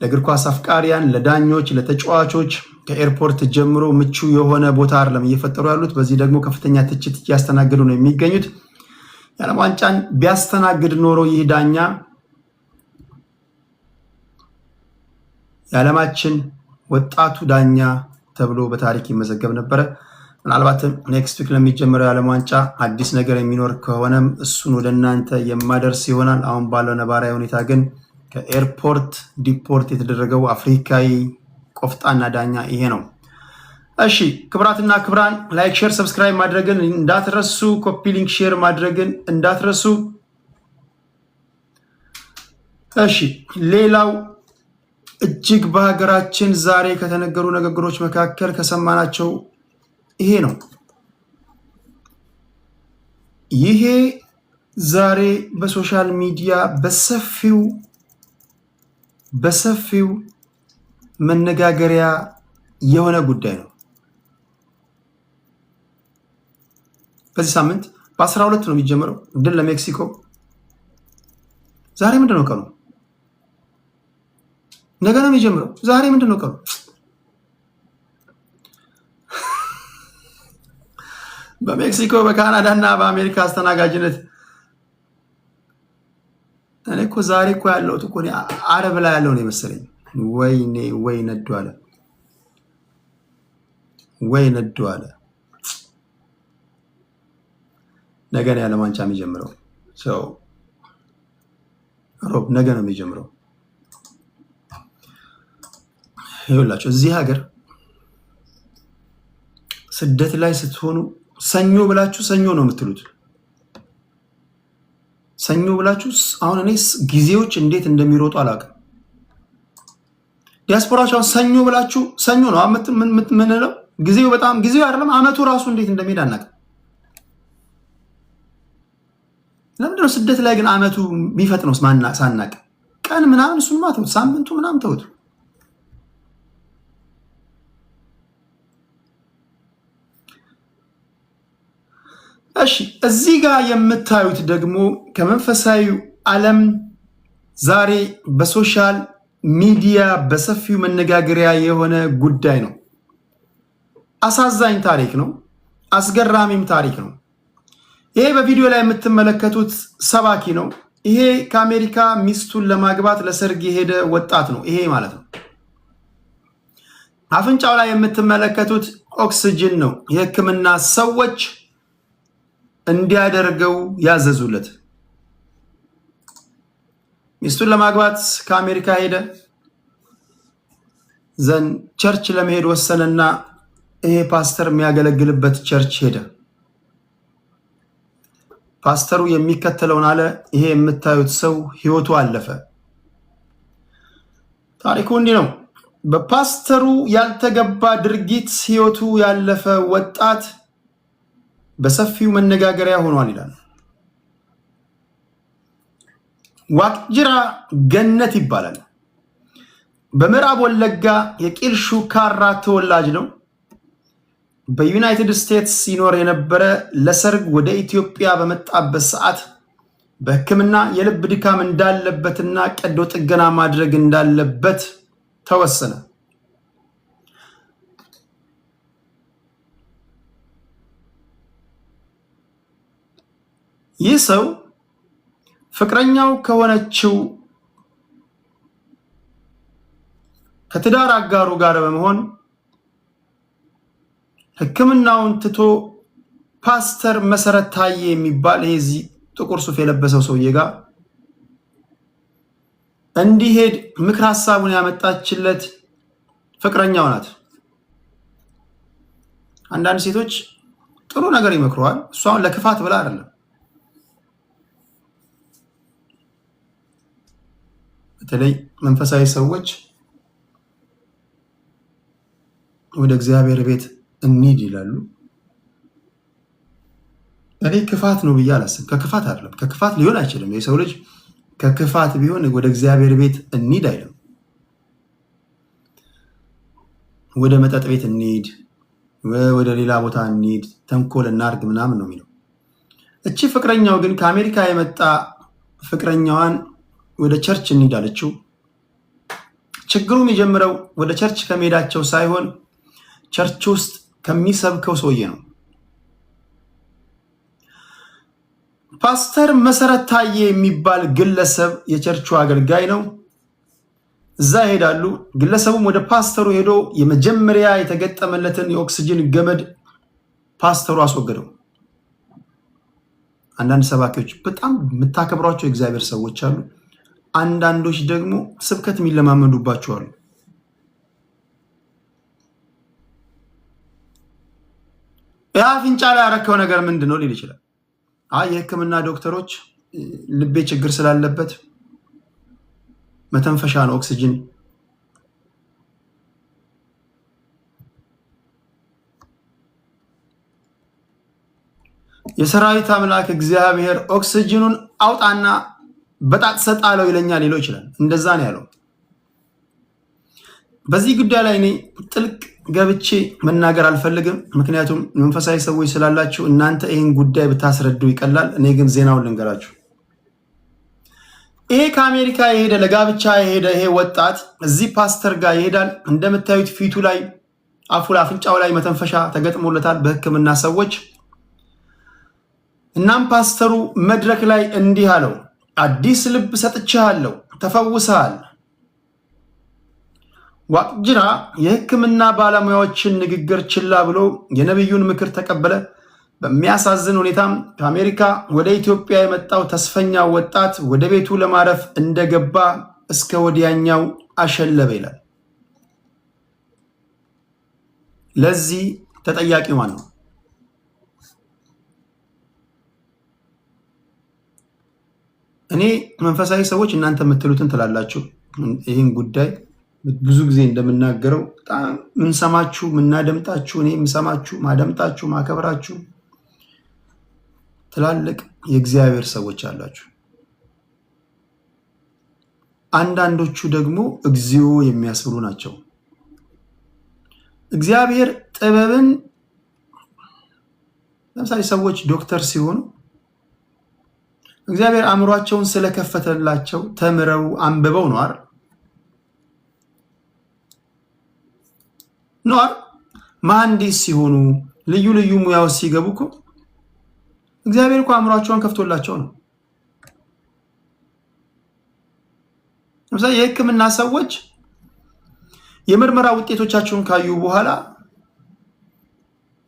ለእግር ኳስ አፍቃሪያን፣ ለዳኞች፣ ለተጫዋቾች ከኤርፖርት ጀምሮ ምቹ የሆነ ቦታ አይደለም እየፈጠሩ ያሉት። በዚህ ደግሞ ከፍተኛ ትችት እያስተናገዱ ነው የሚገኙት። የዓለም ዋንጫን ቢያስተናግድ ኖሮ ይህ ዳኛ የዓለማችን ወጣቱ ዳኛ ተብሎ በታሪክ ይመዘገብ ነበረ። ምናልባትም ኔክስት ዊክ ለሚጀምረው የዓለም ዋንጫ አዲስ ነገር የሚኖር ከሆነም እሱን ወደ እናንተ የማደርስ ይሆናል። አሁን ባለው ነባራዊ ሁኔታ ግን ከኤርፖርት ዲፖርት የተደረገው አፍሪካዊ ቆፍጣና ዳኛ ይሄ ነው። እሺ ክብራትና ክብራን፣ ላይክ፣ ሼር፣ ሰብስክራይብ ማድረግን እንዳትረሱ። ኮፒ ሊንክ ሼር ማድረግን እንዳትረሱ። እሺ ሌላው እጅግ በሀገራችን ዛሬ ከተነገሩ ንግግሮች መካከል ከሰማናቸው ይሄ ነው። ይሄ ዛሬ በሶሻል ሚዲያ በሰፊው መነጋገሪያ የሆነ ጉዳይ ነው። በዚህ ሳምንት በ12 ነው የሚጀምረው ድል ለሜክሲኮ። ዛሬ ምንድነው ቀኑ? ነገ ነው የሚጀምረው። ዛሬ ምንድነው ቀኑ? በሜክሲኮ በካናዳ እና በአሜሪካ አስተናጋጅነት እኔ እኮ ዛሬ እኮ ያለሁት እኮ አረብ ላይ ያለው ነው የመሰለኝ። ወይኔ ወይ ነዱ አለ፣ ወይ ነዱ አለ። ነገ ነው የዓለም ዋንጫ የሚጀምረው። ሮብ ነገ ነው የሚጀምረው። ይኸውላችሁ እዚህ ሀገር ስደት ላይ ስትሆኑ ሰኞ ብላችሁ ሰኞ ነው የምትሉት። ሰኞ ብላችሁ አሁን እኔ ጊዜዎች እንዴት እንደሚሮጡ አላውቅም። ዲያስፖራዎች አሁን ሰኞ ብላችሁ ሰኞ ነው ምንለው። ጊዜው በጣም ጊዜው አይደለም አመቱ ራሱ እንዴት እንደሚሄድ አናውቅም። ለምንድነው ስደት ላይ ግን አመቱ የሚፈጥነው ሳናውቅ? ቀን ምናምን እሱን ማተውት፣ ሳምንቱ ምናምን ተውት። እሺ እዚህ ጋር የምታዩት ደግሞ ከመንፈሳዊ ዓለም ዛሬ በሶሻል ሚዲያ በሰፊው መነጋገሪያ የሆነ ጉዳይ ነው። አሳዛኝ ታሪክ ነው። አስገራሚም ታሪክ ነው። ይሄ በቪዲዮ ላይ የምትመለከቱት ሰባኪ ነው። ይሄ ከአሜሪካ ሚስቱን ለማግባት ለሰርግ የሄደ ወጣት ነው። ይሄ ማለት ነው። አፍንጫው ላይ የምትመለከቱት ኦክስጅን ነው። የሕክምና ሰዎች እንዲያደርገው ያዘዙለት። ሚስቱን ለማግባት ከአሜሪካ ሄደ። ዘን ቸርች ለመሄድ ወሰነና ይሄ ፓስተር የሚያገለግልበት ቸርች ሄደ። ፓስተሩ የሚከተለውን አለ። ይሄ የምታዩት ሰው ህይወቱ አለፈ። ታሪኩ እንዲህ ነው። በፓስተሩ ያልተገባ ድርጊት ህይወቱ ያለፈ ወጣት በሰፊው መነጋገሪያ ሆኗል ይላል። ዋቅጅራ ገነት ይባላል። በምዕራብ ወለጋ የቂልሹ ካራ ተወላጅ ነው። በዩናይትድ ስቴትስ ሲኖር የነበረ ለሰርግ ወደ ኢትዮጵያ በመጣበት ሰዓት በሕክምና የልብ ድካም እንዳለበትና ቀዶ ጥገና ማድረግ እንዳለበት ተወሰነ። ይህ ሰው ፍቅረኛው ከሆነችው ከትዳር አጋሩ ጋር በመሆን ሕክምናውን ትቶ ፓስተር መሰረት ታዬ የሚባል የዚህ ጥቁር ሱፍ የለበሰው ሰውዬ ጋር እንዲሄድ ምክር ሐሳቡን ያመጣችለት ፍቅረኛው ናት። አንዳንድ ሴቶች ጥሩ ነገር ይመክሯል፣ እሷን ለክፋት ብላ አይደለም። በተለይ መንፈሳዊ ሰዎች ወደ እግዚአብሔር ቤት እንሂድ ይላሉ። እኔ ክፋት ነው ብዬ አላስብም። ከክፋት አይደለም፣ ከክፋት ሊሆን አይችልም። የሰው ልጅ ከክፋት ቢሆን ወደ እግዚአብሔር ቤት እንሂድ አይልም። ወደ መጠጥ ቤት እንሂድ፣ ወደ ሌላ ቦታ እንሂድ፣ ተንኮል እናርግ ምናምን ነው የሚለው። እቺ ፍቅረኛው ግን ከአሜሪካ የመጣ ፍቅረኛዋን ወደ ቸርች እንሂድ አለችው። ችግሩ የሚጀምረው ወደ ቸርች ከመሄዳቸው ሳይሆን ቸርች ውስጥ ከሚሰብከው ሰውዬ ነው። ፓስተር መሰረት ታዬ የሚባል ግለሰብ የቸርቹ አገልጋይ ነው። እዛ ይሄዳሉ። ግለሰቡም ወደ ፓስተሩ ሄዶ የመጀመሪያ የተገጠመለትን የኦክስጅን ገመድ ፓስተሩ አስወገደው። አንዳንድ ሰባኪዎች በጣም የምታከብሯቸው የእግዚአብሔር ሰዎች አሉ። አንዳንዶች ደግሞ ስብከት የሚለማመዱባቸው አሉ። ያ አፍንጫ ላይ ያረከው ነገር ምንድን ነው ሊል ይችላል። የሕክምና ዶክተሮች ልቤ ችግር ስላለበት መተንፈሻ ነው ኦክስጅን። የሰራዊት አምላክ እግዚአብሔር ኦክስጅኑን አውጣና በጣት ሰጣለው ይለኛል ሊለው ይችላል። እንደዛ ነው ያለው። በዚህ ጉዳይ ላይ እኔ ጥልቅ ገብቼ መናገር አልፈልግም። ምክንያቱም መንፈሳዊ ሰዎች ስላላችሁ እናንተ ይህን ጉዳይ ብታስረዱ ይቀላል። እኔ ግን ዜናውን ልንገራችሁ። ይሄ ከአሜሪካ የሄደ ለጋብቻ የሄደ ይሄ ወጣት እዚህ ፓስተር ጋር ይሄዳል። እንደምታዩት ፊቱ ላይ አፍንጫው ላይ መተንፈሻ ተገጥሞለታል በሕክምና ሰዎች። እናም ፓስተሩ መድረክ ላይ እንዲህ አለው፣ አዲስ ልብ ሰጥቻለሁ፣ ተፈውሰሃል። ዋቅጅራ የሕክምና ባለሙያዎችን ንግግር ችላ ብሎ የነቢዩን ምክር ተቀበለ። በሚያሳዝን ሁኔታም ከአሜሪካ ወደ ኢትዮጵያ የመጣው ተስፈኛ ወጣት ወደ ቤቱ ለማረፍ እንደገባ እስከ ወዲያኛው አሸለበ ይላል። ለዚህ ተጠያቂ ማን ነው? እኔ መንፈሳዊ ሰዎች እናንተ የምትሉትን ትላላችሁ። ይህን ጉዳይ ብዙ ጊዜ እንደምናገረው በጣም ምንሰማችሁ ምናደምጣችሁ፣ እኔ የምሰማችሁ ማደምጣችሁ ማከብራችሁ ትላልቅ የእግዚአብሔር ሰዎች አላችሁ። አንዳንዶቹ ደግሞ እግዚኦ የሚያስብሉ ናቸው። እግዚአብሔር ጥበብን ለምሳሌ ሰዎች ዶክተር ሲሆኑ እግዚአብሔር አእምሯቸውን ስለከፈተላቸው ተምረው አንብበው ነው አይደል? መሐንዲስ ሲሆኑ ልዩ ልዩ ሙያዎች ሲገቡ እኮ እግዚአብሔር እኮ አእምሯቸውን ከፍቶላቸው ነው። ለምሳሌ የሕክምና ሰዎች የምርመራ ውጤቶቻቸውን ካዩ በኋላ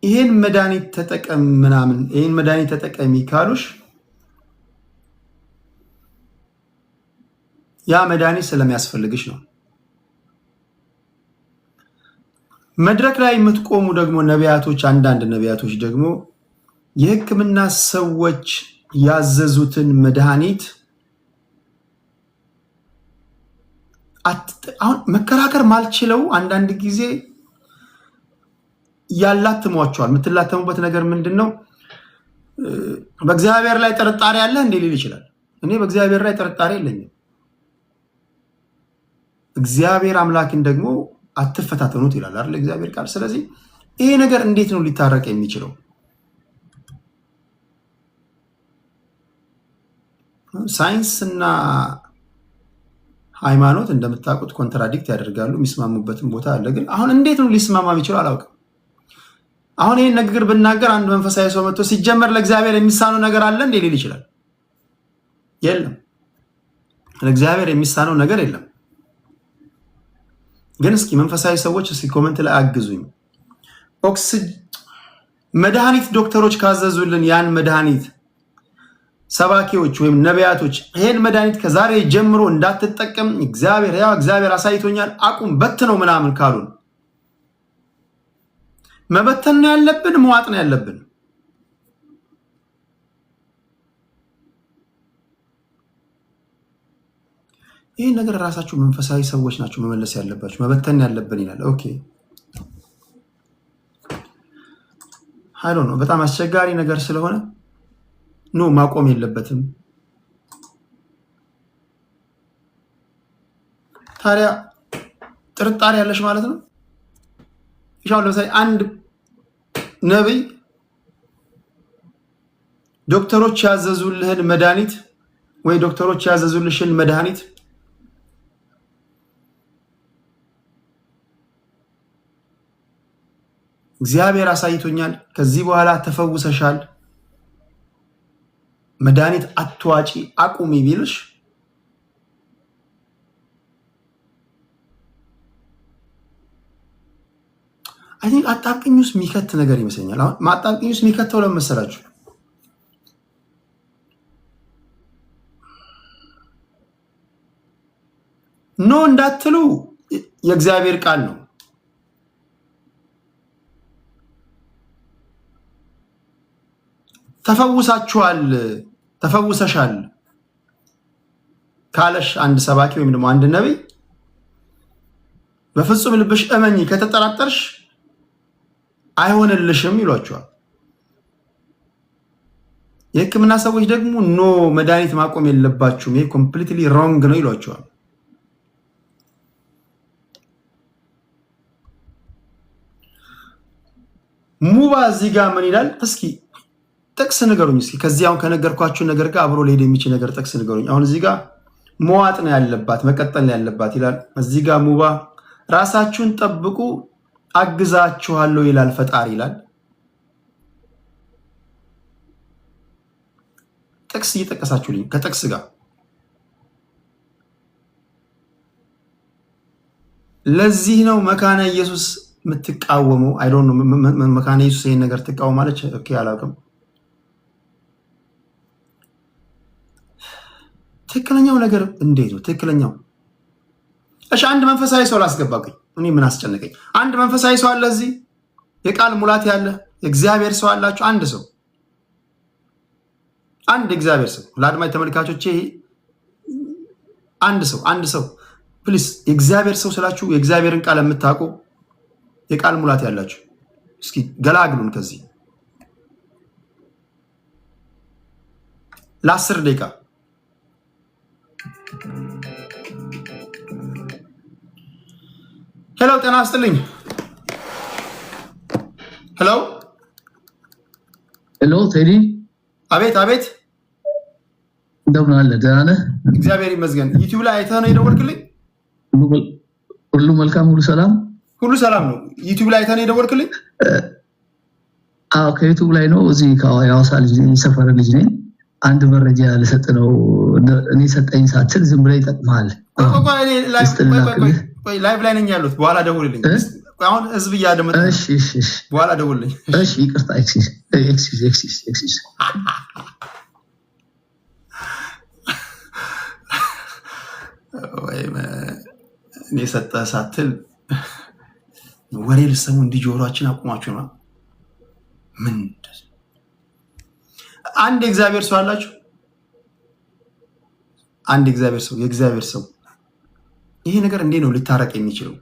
ይሄን መድኃኒት ተጠቀም ምናምን ይሄን መድኃኒት ተጠቀሚ ካሉሽ ያ መድኃኒት ስለሚያስፈልግሽ ነው። መድረክ ላይ የምትቆሙ ደግሞ ነቢያቶች፣ አንዳንድ ነቢያቶች ደግሞ የሕክምና ሰዎች ያዘዙትን መድኃኒት አሁን መከራከር ማልችለው አንዳንድ ጊዜ ያላትሟቸዋል። የምትላተሙበት ነገር ምንድን ነው? በእግዚአብሔር ላይ ጥርጣሬ አለ እንዴ ሊል ይችላል። እኔ በእግዚአብሔር ላይ ጥርጣሬ የለኝም። እግዚአብሔር አምላክን ደግሞ አትፈታተኑት ይላል አይደል እግዚአብሔር ቃል። ስለዚህ ይሄ ነገር እንዴት ነው ሊታረቅ የሚችለው? ሳይንስና ሃይማኖት እንደምታውቁት ኮንትራዲክት ያደርጋሉ። የሚስማሙበትን ቦታ አለ። ግን አሁን እንዴት ነው ሊስማማ የሚችለው አላውቅም። አሁን ይሄን ንግግር ብናገር አንድ መንፈሳዊ ሰው መጥቶ ሲጀመር ለእግዚአብሔር የሚሳነው ነገር አለ እንዴ ሊል ይችላል። የለም፣ ለእግዚአብሔር የሚሳነው ነገር የለም። ግን እስኪ መንፈሳዊ ሰዎች እስኪ ኮመንት ላይ አግዙኝ። መድኃኒት ዶክተሮች ካዘዙልን ያን መድኃኒት ሰባኪዎች ወይም ነቢያቶች ይሄን መድኃኒት ከዛሬ ጀምሮ እንዳትጠቀም እግዚአብሔር አሳይቶኛል አቁም በትነው ምናምን ካሉን መበተን ነው ያለብን? መዋጥ ነው ያለብን? ይሄ ነገር ራሳችሁ መንፈሳዊ ሰዎች ናቸው መመለስ ያለባችሁ። መበተን ያለብን ይላል። ኦኬ ሃይሎ ነው። በጣም አስቸጋሪ ነገር ስለሆነ ኖ ማቆም የለበትም። ታዲያ ጥርጣሬ ያለሽ ማለት ነው። ይሻው ለምሳሌ አንድ ነብይ ዶክተሮች ያዘዙልህን መድኃኒት ወይ ዶክተሮች ያዘዙልሽን መድኃኒት እግዚአብሔር አሳይቶኛል፣ ከዚህ በኋላ ተፈውሰሻል፣ መድኃኒት አትዋጪ አቁሚ ቢልሽ አይ ቲንክ አጣብቂኝ ውስጥ የሚከት ነገር ይመስለኛል። አሁን ማጣብቂኝ ውስጥ የሚከተው ለምን መሰላችሁ? ኖ እንዳትሉ የእግዚአብሔር ቃል ነው። ተፈውሳችኋል፣ ተፈውሰሻል ካለሽ አንድ ሰባኪ ወይም ደግሞ አንድ ነብይ በፍጹም ልብሽ እመኚ ከተጠራጠርሽ አይሆንልሽም ይሏቸዋል። የሕክምና ሰዎች ደግሞ ኖ መድኃኒት ማቆም የለባችሁም ይሄ ኮምፕሊትሊ ሮንግ ነው ይሏቸዋል። ሙባ እዚህ ጋር ምን ይላል? እስኪ ጥቅስ ንገሩኝ። እስኪ ከዚህ አሁን ከነገርኳችሁ ነገር ጋር አብሮ ሊሄድ የሚችል ነገር ጥቅስ ንገሩኝ። አሁን እዚህ ጋር መዋጥ ነው ያለባት መቀጠል ነው ያለባት ይላል። እዚህ ጋር ሙባ ራሳችሁን ጠብቁ አግዛችኋለሁ ይላል ፈጣሪ ይላል። ጥቅስ እየጠቀሳችሁልኝ ከጥቅስ ጋር ለዚህ ነው መካነ ኢየሱስ የምትቃወመው። አይ ዶንት ኖ መካነ ኢየሱስ ይሄን ነገር ትቃወማለች። ኦኬ አላውቅም። ትክክለኛው ነገር እንዴት ነው ትክክለኛው? እሺ አንድ መንፈሳዊ ሰው ላስገባኝ። እኔ ምን አስጨነቀኝ? አንድ መንፈሳዊ ሰው አለ እዚህ የቃል ሙላት ያለ የእግዚአብሔር ሰው አላችሁ። አንድ ሰው አንድ የእግዚአብሔር ሰው ለአድማጭ ተመልካቾቼ አንድ ሰው ፕሊስ የእግዚአብሔር ሰው ስላችሁ የእግዚአብሔርን ቃል የምታውቁ የቃል ሙላት ያላችሁ እስኪ ገላግሉን ከዚህ ለ10 ደቂቃ። ሄሎ ጤና ይስጥልኝ። ሄሎ ሄሎ ቴዲ። አቤት አቤት። እንደምን አለ? ደህና ነህ? እግዚአብሔር ይመስገን። ዩቲዩብ ላይ አይተህ ነው የደወልክልኝ? ሁሉ መልካም፣ ሁሉ ሰላም፣ ሁሉ ሰላም ነው። ዩቲዩብ ላይ አይተህ ነው የደወልክልኝ? አዎ ከዩቲዩብ ላይ ነው። እዚህ ከሐዋሳ ልጅ ሰፈር ልጅ ነኝ። አንድ መረጃ ልሰጥ ነው። እኔ ሰጠኝ ሳትል ዝም ብለህ ይጠቅምሃል። ላይቭ ላይ ነኝ ያሉት። በኋላ ደውልልኝ። አሁን ህዝብ እያደመጠ ነው። እሺ በኋላ ደውልልኝ። እሺ ይቅርታ። ኤክሲስ ወይ እኔ ሰጠህ ሳትል ወሬ ልሰሙ እንዲህ ጆሮአችን አቁማችሁ ነው። ምን አንድ የእግዚአብሔር ሰው አላችሁ? አንድ የእግዚአብሔር ሰው ይሄ ነገር እንዴት ነው ሊታረቅ የሚችለው?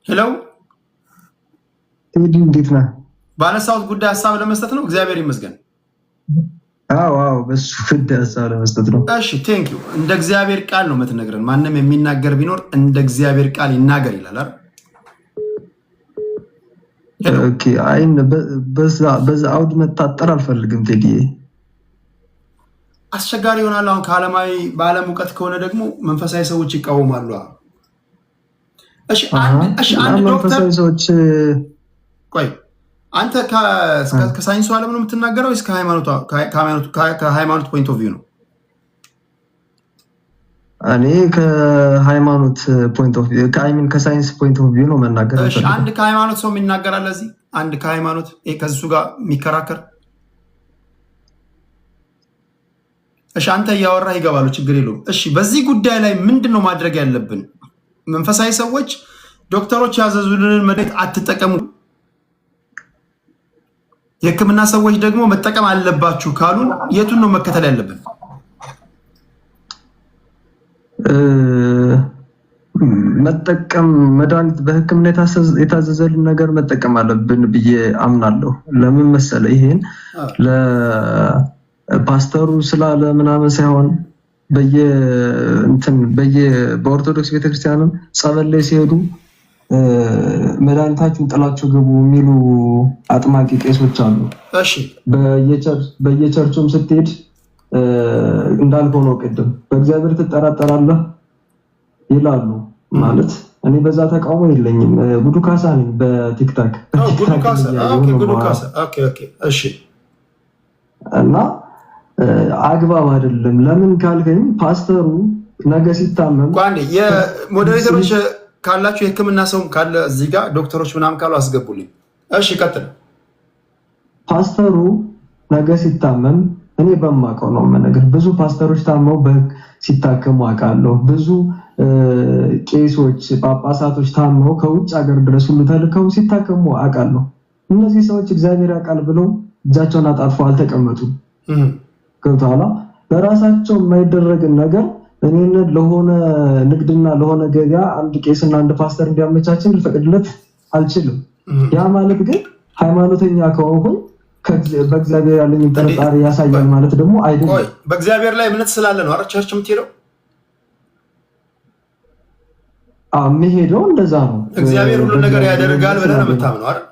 ሄሎ ቴዲ እንዴት ነህ? ባነሳሁት ጉዳይ ሀሳብ ለመስጠት ነው። እግዚአብሔር ይመስገን። አዎ በሱ ጉዳይ ሀሳብ ለመስጠት ነው። እሺ ቴንክ ዩ። እንደ እግዚአብሔር ቃል ነው የምትነግረን። ማንም የሚናገር ቢኖር እንደ እግዚአብሔር ቃል ይናገር ይላል አይደል? ኦኬ። አይን በዛ አውድ መታጠር አልፈልግም ቴዲ። አስቸጋሪ ይሆናል። አሁን በዓለም እውቀት ከሆነ ደግሞ መንፈሳዊ ሰዎች ይቃወማሉ። እሺ አንድ ዶክተር ሰዎች ቆይ አንተ ከሳይንሱ ዓለም ነው የምትናገረው ወይስ ከሃይማኖት ፖይንት ኦፍ ቪው ነው? እኔ ከሃይማኖት ፖይንት ኦፍ ቪው ከሳይንስ ፖይንት ኦፍ ቪው ነው መናገር። እሺ አንድ ከሃይማኖት ሰው የሚናገራል እዚህ? አንድ ከሃይማኖት ከሱ ጋር የሚከራከር? እሺ አንተ እያወራህ ይገባሉ፣ ችግር የለውም። እሺ በዚህ ጉዳይ ላይ ምንድን ነው ማድረግ ያለብን? መንፈሳዊ ሰዎች ዶክተሮች ያዘዙልንን መድኃኒት አትጠቀሙ፣ የሕክምና ሰዎች ደግሞ መጠቀም አለባችሁ ካሉን የቱን ነው መከተል ያለብን? መጠቀም መድኃኒት በሕክምና የታዘዘልን ነገር መጠቀም አለብን ብዬ አምናለሁ። ለምን መሰለ? ይሄን ለፓስተሩ ስላለ ምናምን ሳይሆን በኦርቶዶክስ ቤተክርስቲያንም ጸበል ላይ ሲሄዱ መድኃኒታችሁን ጥላችሁ ግቡ የሚሉ አጥማቂ ቄሶች አሉ። እሺ በየቸርቹም ስትሄድ እንዳልከው ነው። ቅድም በእግዚአብሔር ትጠራጠራለህ ይላሉ። ማለት እኔ በዛ ተቃውሞ የለኝም። ጉዱ ካሳ ነኝ በቲክታክ። እሺ እና አግባብ አይደለም። ለምን ካልከኝ ፓስተሩ ነገ ሲታመም የሞዴሬተሮች ካላችሁ የሕክምና ሰውም ካለ እዚህ ጋር ዶክተሮች ምናምን ካሉ አስገቡልኝ። እሺ ቀጥል። ፓስተሩ ነገ ሲታመም እኔ በማውቀው ነው የምነግርህ። ብዙ ፓስተሮች ታመው ሲታከሙ አውቃለሁ። ብዙ ቄሶች፣ ጳጳሳቶች ታመው ከውጭ ሀገር ድረስ ሁሉ ተልከው ሲታከሙ አውቃለሁ። እነዚህ ሰዎች እግዚአብሔር ያውቃል ብለው እጃቸውን አጣጥፈው አልተቀመጡም። ገብቶሃል? ለራሳቸው የማይደረግን ነገር እኔን ለሆነ ንግድና ለሆነ ገበያ አንድ ቄስና አንድ ፓስተር እንዲያመቻችን ልፈቅድለት አልችልም። ያ ማለት ግን ሃይማኖተኛ ከሆንኩኝ በእግዚአብሔር ያለኝ ጥርጣሬ ያሳያል ማለት ደግሞ አይደለም። በእግዚአብሔር ላይ እምነት ስላለ ነው አይደል ቸርች የምትሄደው? የምሄደው እንደዛ ነው። እግዚአብሔር ሁሉ ነገር ያደርጋል ብለህ ነው የምታምነው አይደል?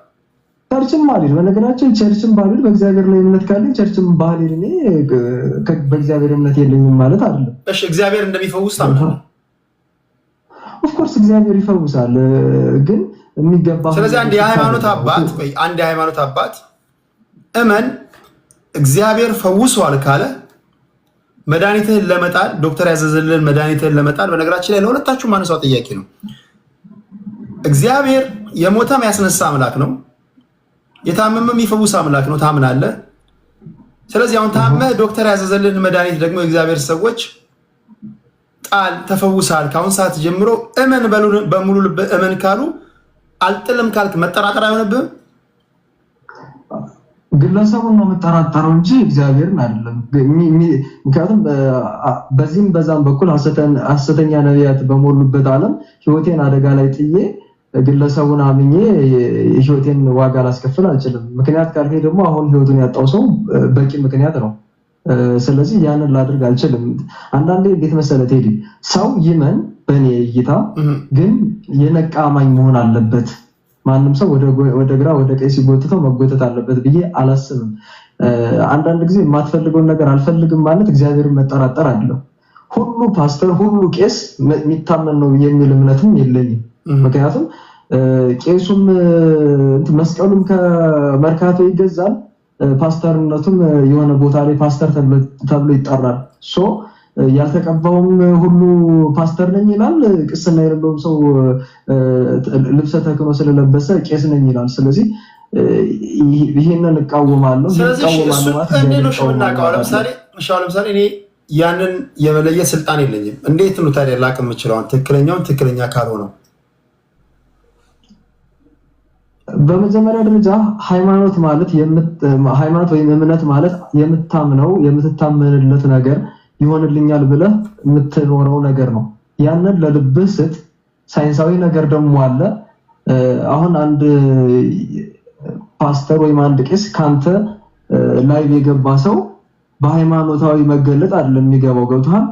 ቸርችም ባልሄድ በነገራችን ቸርችም ባልሄድ በእግዚአብሔር ላይ እምነት ካለኝ ቸርችም ባልሄድ እኔ በእግዚአብሔር እምነት የለኝም ማለት አይደለም። እሺ እግዚአብሔር እንደሚፈውስ ታምናለህ? ኦፍ ኮርስ እግዚአብሔር ይፈውሳል፣ ግን የሚገባ ስለዚህ አንድ የሃይማኖት አባት እመን እግዚአብሔር ፈውሷል ካለ መድኃኒትህን ለመጣል ዶክተር ያዘዘልን መድኃኒትህን ለመጣል በነገራችን ላይ ለሁለታችሁ ማነሳው ጥያቄ ነው። እግዚአብሔር የሞተም ያስነሳ አምላክ ነው፣ የታመመም የሚፈውስ አምላክ ነው። ታምናለህ? ስለዚህ አሁን ታመህ ዶክተር ያዘዘልን መድኃኒት ደግሞ የእግዚአብሔር ሰዎች ጣል ተፈውሳል፣ ከአሁን ሰዓት ጀምሮ እመን በሙሉ ልብ እመን ካሉ አልጥልም ካልክ መጠራጠር አይሆንብህም? ግለሰቡን ነው የምጠራጠረው እንጂ እግዚአብሔርን አይደለም። ምክንያቱም በዚህም በዛም በኩል ሐሰተኛ ነቢያት በሞሉበት ዓለም ህይወቴን አደጋ ላይ ጥዬ ግለሰቡን አምኜ ህይወቴን ዋጋ ላስከፍል አልችልም። ምክንያት ካልከኝ ደግሞ አሁን ህይወቱን ያጣው ሰው በቂ ምክንያት ነው። ስለዚህ ያንን ላድርግ አልችልም። አንዳንዴ እንዴት መሰለህ ቴዲ፣ ሰው ይመን በእኔ እይታ ግን የነቃ አማኝ መሆን አለበት። ማንም ሰው ወደ ግራ ወደ ቀኝ ሲጎትተው መጎተት አለበት ብዬ አላስብም። አንዳንድ ጊዜ የማትፈልገውን ነገር አልፈልግም ማለት እግዚአብሔርን መጠራጠር አይደለም። ሁሉ ፓስተር ሁሉ ቄስ የሚታመን ነው የሚል እምነትም የለኝም። ምክንያቱም ቄሱም መስቀሉም ከመርካቶ ይገዛል፣ ፓስተርነቱም የሆነ ቦታ ላይ ፓስተር ተብሎ ይጠራል። ያልተቀባውም ሁሉ ፓስተር ነኝ ይላል፣ ቅስና የሌለውም ሰው ልብሰ ተክህኖ ስለለበሰ ቄስ ነኝ ይላል። ስለዚህ ይሄንን እቃወማለሁ። ስለዚህ ለምሳሌ እኔ ያንን የመለየት ስልጣን የለኝም። እንዴት ነው ታዲያ ላቅ የምችለው ትክክለኛውን ትክክለኛ ካልሆነው? በመጀመሪያ ደረጃ ሃይማኖት ወይም እምነት ማለት የምታምነው የምትታመንለት ነገር ይሆንልኛል ብለህ የምትኖረው ነገር ነው። ያንን ለልብህ ስጥ። ሳይንሳዊ ነገር ደግሞ አለ። አሁን አንድ ፓስተር ወይም አንድ ቄስ ካንተ ላይቭ የገባ ሰው በሃይማኖታዊ መገለጥ አይደለም የሚገባው። ገብቶሃል?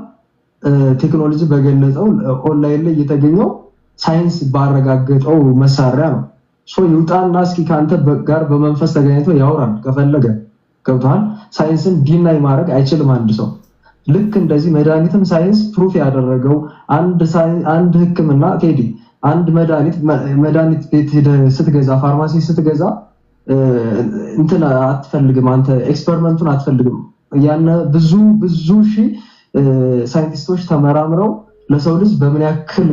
ቴክኖሎጂ በገለጸው ኦንላይን ላይ የተገኘው ሳይንስ ባረጋገጠው መሳሪያ ነው። ይውጣና እስኪ ካንተ ጋር በመንፈስ ተገናኝቶ ያወራል ከፈለገ። ገብቶሃል? ሳይንስን ዲናይ ማድረግ አይችልም አንድ ሰው። ልክ እንደዚህ መድኃኒትም ሳይንስ ፕሩፍ ያደረገው አንድ ሕክምና ቴዲ አንድ መድኃኒት ቤት ስትገዛ ፋርማሲ ስትገዛ እንትን አትፈልግም አንተ ኤክስፐሪመንቱን አትፈልግም። ያነ ብዙ ሺህ ሳይንቲስቶች ተመራምረው ለሰው ልጅ በምን ያክል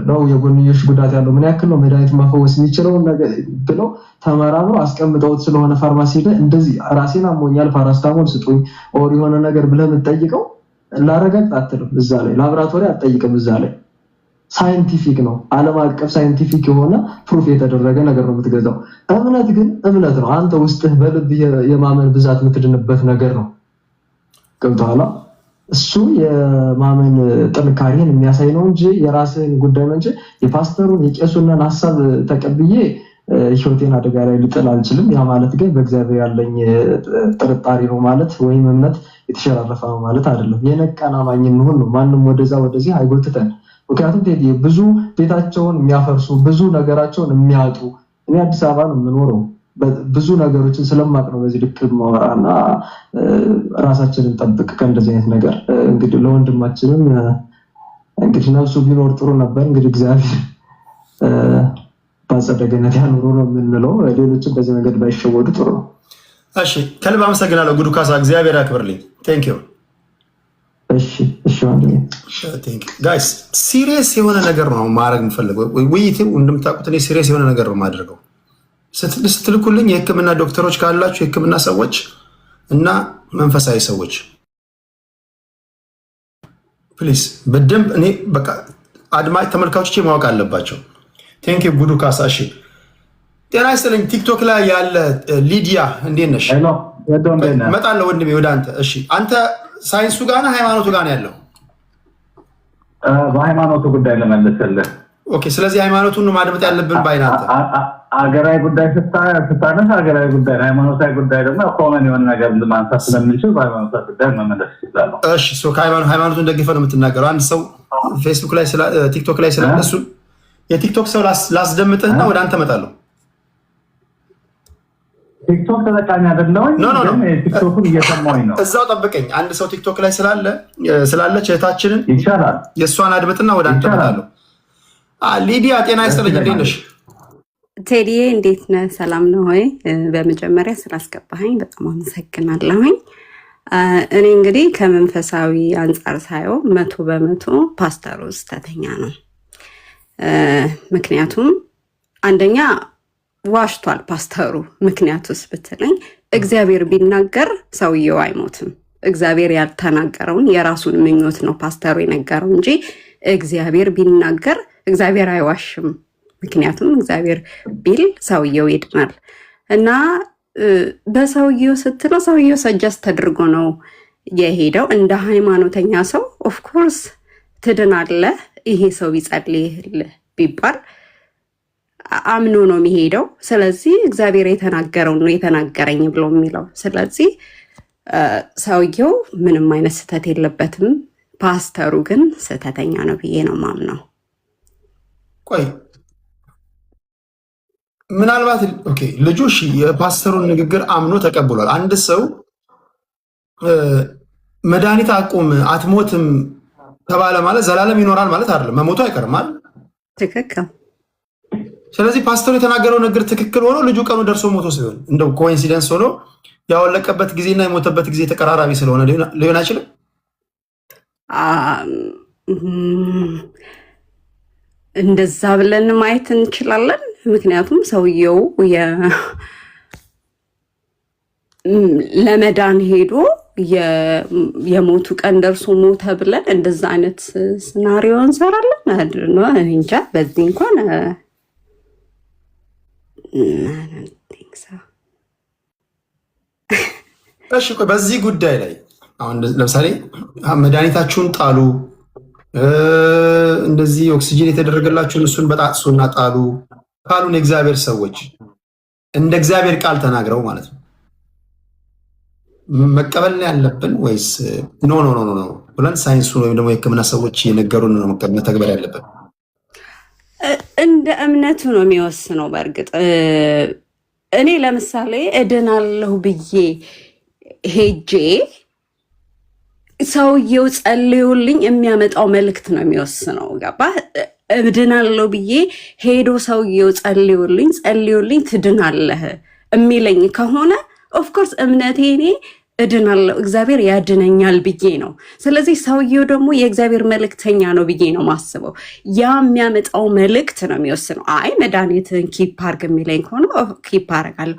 ነው የጎንዮሽ ጉዳት ያለው ምን ያክል ነው መድኃኒት ማፈወስ የሚችለው ነገር ብለው ተመራምረው አስቀምጠውት ስለሆነ ፋርማሲ ላይ እንደዚህ ራሴን አሞኛል ፓራስታሞል ስጡኝ ኦር የሆነ ነገር ብለህ የምትጠይቀው ላረጋግጥ አትልም። እዛ ላይ ላብራቶሪ አትጠይቅም። እዛ ላይ ሳይንቲፊክ ነው፣ ዓለም አቀፍ ሳይንቲፊክ የሆነ ፕሩፍ የተደረገ ነገር ነው የምትገዛው። እምነት ግን እምነት ነው። አንተ ውስጥህ በልብ የማመን ብዛት የምትድንበት ነገር ነው። ገብቶሃል? እሱ የማመን ጥንካሬን የሚያሳይ ነው እንጂ የራስን ጉዳይ ነው እንጂ የፓስተሩን የቄሱንን ሐሳብ ተቀብዬ ህይወቴን አደጋ ላይ ልጥል አልችልም። ያ ማለት ግን በእግዚአብሔር ያለኝ ጥርጣሬ ነው ማለት ወይም እምነት የተሸራረፈ ነው ማለት አይደለም። የነቃን አማኝ እንሁን ነው። ማንም ወደዚህ አይጎትተን። ምክንያቱም ብዙ ቤታቸውን የሚያፈርሱ ብዙ ነገራቸውን የሚያጡ እኔ አዲስ አበባ ነው የምኖረው ብዙ ነገሮችን ስለማቅ ነው በዚህ ልክ ማወራና ራሳችንን ጠብቅ ከእንደዚህ አይነት ነገር። እንግዲህ ለወንድማችንም እንግዲህ ነፍሱ ቢኖር ጥሩ ነበር። እንግዲህ እግዚአብሔር በአጸደ ገነት ያኑሮ ነው የምንለው። ሌሎችም በዚህ ነገር ባይሸወዱ ጥሩ ነው። እሺ፣ ከልብ አመሰግናለሁ ጉዱ ካሳ፣ እግዚአብሔር ያክብርልኝ። ቴንክ ዩ። እሺ ወንድሜ፣ ጋይስ ሲሪየስ የሆነ ነገር ነው ማድረግ የምፈልገው። ውይይቱ እንደምታውቁት እኔ ሲሪየስ የሆነ ነገር ነው የማደርገው። ስትልኩልኝ የህክምና ዶክተሮች ካላችሁ የህክምና ሰዎች እና መንፈሳዊ ሰዎች ፕሊዝ በደንብ እኔ በቃ አድማጭ ተመልካቾች ማወቅ አለባቸው። ቴንክ ዩ ጉዱ ካሳ። እሺ ጤና ይስጥልኝ። ቲክቶክ ላይ ያለ ሊዲያ እንዴት ነሽ? እመጣለሁ ወንድሜ ወደ አንተ። እሺ አንተ ሳይንሱ ጋር ነህ ሃይማኖቱ ጋር ነው ያለው? በሃይማኖቱ ጉዳይ ለመለስልህ። ኦኬ፣ ስለዚህ ሃይማኖቱን ነው ማድመጥ ያለብን ባይናንተ። አገራዊ ጉዳይ ስታነሳ አገራዊ ጉዳይ፣ ሃይማኖታዊ ጉዳይ ደግሞ ኮመን የሆነ ነገር ማንሳት ስለምንችል በሃይማኖታዊ ጉዳይ መመለስ ይችላል። እሺ፣ ሃይማኖቱን ደግፈህ ነው የምትናገረው። አንድ ሰው ፌስቡክ ላይ ቲክቶክ ላይ ስለነሱ የቲክቶክ ሰው ላስደምጥህና ወደ አንተ እመጣለሁ። ቲክቶክ ተጠቃሚ አይደለሁኝ ግን ቲክቶክን እየሰማሁኝ ነው። እዛው ጠብቀኝ። አንድ ሰው ቲክቶክ ላይ ስላለች እህታችንን ይቻላል የእሷን አድምጥና ወደ አንተ እመጣለሁ። ሊዲያ ጤና ይስጥልኝ፣ እንዴት ነሽ? ቴዲዬ እንዴት ነህ? ሰላም ነው ሆይ? በመጀመሪያ ስላስገባኸኝ በጣም አመሰግናለሁኝ። እኔ እንግዲህ ከመንፈሳዊ አንጻር ሳየው 100% ፓስተሩ ስህተተኛ ነው። ምክንያቱም አንደኛ ዋሽቷል ፓስተሩ። ምክንያቱስ ብትለኝ እግዚአብሔር ቢናገር ሰውየው አይሞትም። እግዚአብሔር ያልተናገረውን የራሱን ምኞት ነው ፓስተሩ የነገረው እንጂ እግዚአብሔር ቢናገር እግዚአብሔር አይዋሽም። ምክንያቱም እግዚአብሔር ቢል ሰውየው ይድናል። እና በሰውየው ስትለው ሰውየው ሰጀስት ተደርጎ ነው የሄደው። እንደ ሃይማኖተኛ ሰው ኦፍኮርስ ትድናለህ፣ ይሄ ሰው ቢጸልይልህ ቢባል አምኖ ነው የሚሄደው። ስለዚህ እግዚአብሔር የተናገረው ነው የተናገረኝ ብሎ የሚለው። ስለዚህ ሰውየው ምንም አይነት ስህተት የለበትም። ፓስተሩ ግን ስህተተኛ ነው ብዬ ነው ማምነው። ቆይ ምናልባት ልጁ የፓስተሩን ንግግር አምኖ ተቀብሏል። አንድ ሰው መድኃኒት አቁም አትሞትም ተባለ ማለት ዘላለም ይኖራል ማለት አይደለም። መሞቱ አይቀርማል። ትክክል። ስለዚህ ፓስተሩ የተናገረው ነገር ትክክል ሆኖ ልጁ ቀኑ ደርሶ ሞቶ ሲሆን እንደው ኮኢንሲደንስ ሆኖ ያወለቀበት ጊዜና የሞተበት ጊዜ ተቀራራቢ ስለሆነ ሊሆን አይችልም። እንደዛ ብለን ማየት እንችላለን። ምክንያቱም ሰውየው ለመዳን ሄዶ የሞቱ ቀን ደርሶ ሞተ ብለን እንደዛ አይነት ስናሪዮ እንሰራለን ነው። እንጃ በዚህ እንኳን እሺ በዚህ ጉዳይ ላይ አሁን ለምሳሌ መድኃኒታችሁን ጣሉ፣ እንደዚህ ኦክሲጅን የተደረገላችሁን እሱን በጣጥሱና ጣሉ ካሉን የእግዚአብሔር ሰዎች እንደ እግዚአብሔር ቃል ተናግረው ማለት ነው መቀበል ያለብን ወይስ ኖ ኖ ኖ ኖ ብለን ሳይንሱን ወይም ደግሞ የሕክምና ሰዎች የነገሩን ነው መተግበር ያለብን? እንደ እምነቱ ነው የሚወስነው። በእርግጥ እኔ ለምሳሌ እድናለሁ ብዬ ሄጄ ሰውየው ጸልዩልኝ የሚያመጣው መልእክት ነው የሚወስነው። ገባ? እድናለሁ ብዬ ሄዶ ሰውየው ጸልዩልኝ ትድናለህ የሚለኝ ከሆነ ኦፍኮርስ እምነቴ እኔ እድናለሁ እግዚአብሔር ያድነኛል ብዬ ነው። ስለዚህ ሰውየው ደግሞ የእግዚአብሔር መልእክተኛ ነው ብዬ ነው ማስበው። ያ የሚያመጣው መልእክት ነው የሚወስነው። አይ መድኃኒትን ኪፕ አርግ የሚለኝ ከሆነ ኪፕ አረጋለሁ።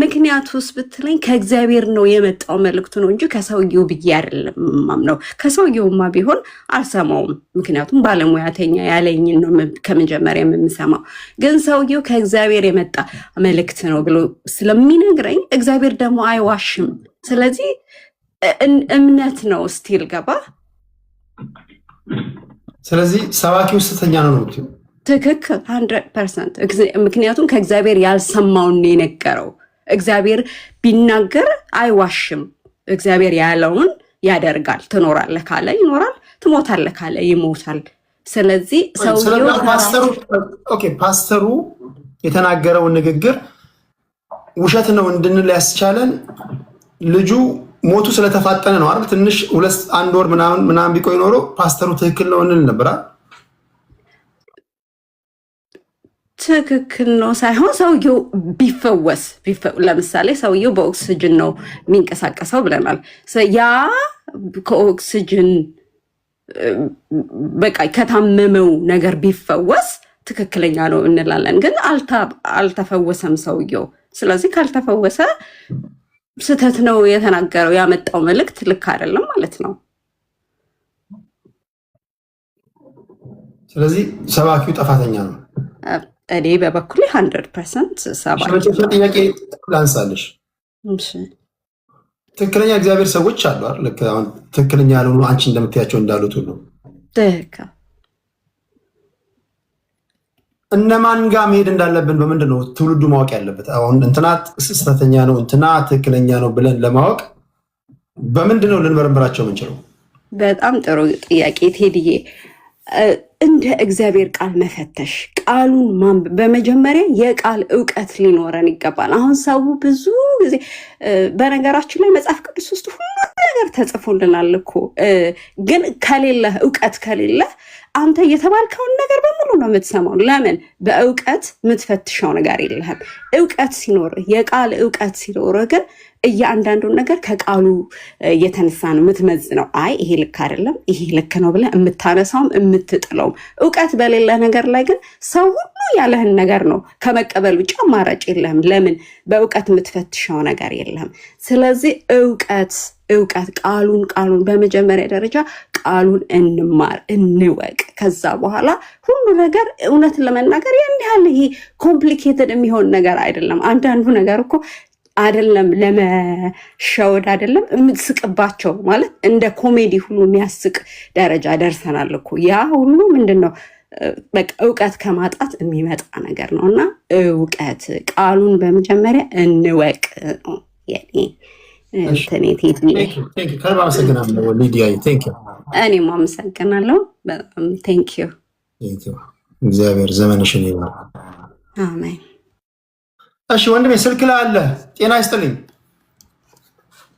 ምክንያቱስ ብትለኝ ከእግዚአብሔር ነው የመጣው መልእክቱ ነው እንጂ ከሰውየው ብዬ አይደለም ማምነው። ከሰውየውማ ቢሆን አልሰማውም፣ ምክንያቱም ባለሙያተኛ ያለኝን ነው ከመጀመሪያ የምሰማው። ግን ሰውየው ከእግዚአብሔር የመጣ መልእክት ነው ብሎ ስለሚነግረኝ እግዚአብሔር ደግሞ አይዋሽም። ስለዚህ እምነት ነው ስቲል ገባ። ስለዚህ ሰባኪው ስተኛ ነው ነው ትክክል 100%። ምክንያቱም ከእግዚአብሔር ያልሰማውን የነገረው። እግዚአብሔር ቢናገር አይዋሽም። እግዚአብሔር ያለውን ያደርጋል። ትኖራለህ ካለ ይኖራል፣ ትሞታለህ ካለ ይሞታል። ስለዚህ ሰውየው ፓስተሩ የተናገረውን ንግግር ውሸት ነው እንድንል ያስቻለን ልጁ ሞቱ ስለተፋጠነ ነው አይደል? ትንሽ አንድ ወር ምናምን ቢቆይ ኖሮ ፓስተሩ ትክክል ነው እንል ነበር። ትክክል ነው ሳይሆን ሰውየው ቢፈወስ ለምሳሌ ሰውየው በኦክስጅን ነው የሚንቀሳቀሰው ብለናል። ያ ከኦክስጅን በቃ ከታመመው ነገር ቢፈወስ ትክክለኛ ነው እንላለን። ግን አልተፈወሰም ሰውየው። ስለዚህ ካልተፈወሰ ስህተት ነው የተናገረው። ያመጣው መልእክት ልክ አይደለም ማለት ነው። ስለዚህ ሰባኪው ጥፋተኛ ነው። እኔ በበኩሌ 100% ጥያቄ ላንሳለሽ። ትክክለኛ እግዚአብሔር ሰዎች አሉ አይደል? ትክክለኛ ያልሆኑ አንቺ እንደምትያቸው እንዳሉት ሁሉ እነማን ጋር መሄድ እንዳለብን በምንድን ነው ትውልዱ ማወቅ ያለበት? አሁን እንትና ስህተተኛ ነው እንትና ትክክለኛ ነው ብለን ለማወቅ በምንድን ነው ልንመረምራቸው የምንችለው? በጣም ጥሩ ጥያቄ ቴዲዬ። እንደ እግዚአብሔር ቃል መፈተሽ፣ ቃሉን ማንበብ። በመጀመሪያ የቃል እውቀት ሊኖረን ይገባል። አሁን ሰው ብዙ ጊዜ በነገራችን ላይ መጽሐፍ ቅዱስ ውስጥ ሁሉ ነገር ተጽፎልናል እኮ፣ ግን ከሌለህ እውቀት ከሌለህ አንተ የተባልከውን ነገር በሙሉ ነው የምትሰማው። ለምን? በእውቀት የምትፈትሸው ነገር የለህም። እውቀት ሲኖርህ፣ የቃል እውቀት ሲኖርህ ግን እያንዳንዱን ነገር ከቃሉ የተነሳ ነው የምትመዝነው። አይ ይሄ ልክ አይደለም፣ ይሄ ልክ ነው ብለህ የምታነሳውም የምትጥለውም። እውቀት በሌለ ነገር ላይ ግን ሰው ሁሉ ያለህን ነገር ነው ከመቀበል ውጭ አማራጭ የለህም። ለምን? በእውቀት የምትፈትሸው ነገር የለህም። ስለዚህ እውቀት ቃሉን በመጀመሪያ ደረጃ ቃሉን እንማር እንወቅ። ከዛ በኋላ ሁሉ ነገር እውነትን ለመናገር ያን ያህል ይሄ ኮምፕሊኬትድ የሚሆን ነገር አይደለም። አንዳንዱ ነገር እኮ አይደለም ለመሸወድ አይደለም የምትስቅባቸው ማለት እንደ ኮሜዲ ሁሉ የሚያስቅ ደረጃ ደርሰናል እኮ። ያ ሁሉ ምንድን ነው? በቃ እውቀት ከማጣት የሚመጣ ነገር ነው። እና እውቀት ቃሉን በመጀመሪያ እንወቅ። እኔም አመሰግናለሁ በጣም ቴንኪው። እግዚአብሔር ዘመንሽን ይባርክ። አሜን። እሺ ወንድሜ ስልክ ላይ አለ። ጤና ይስጥልኝ።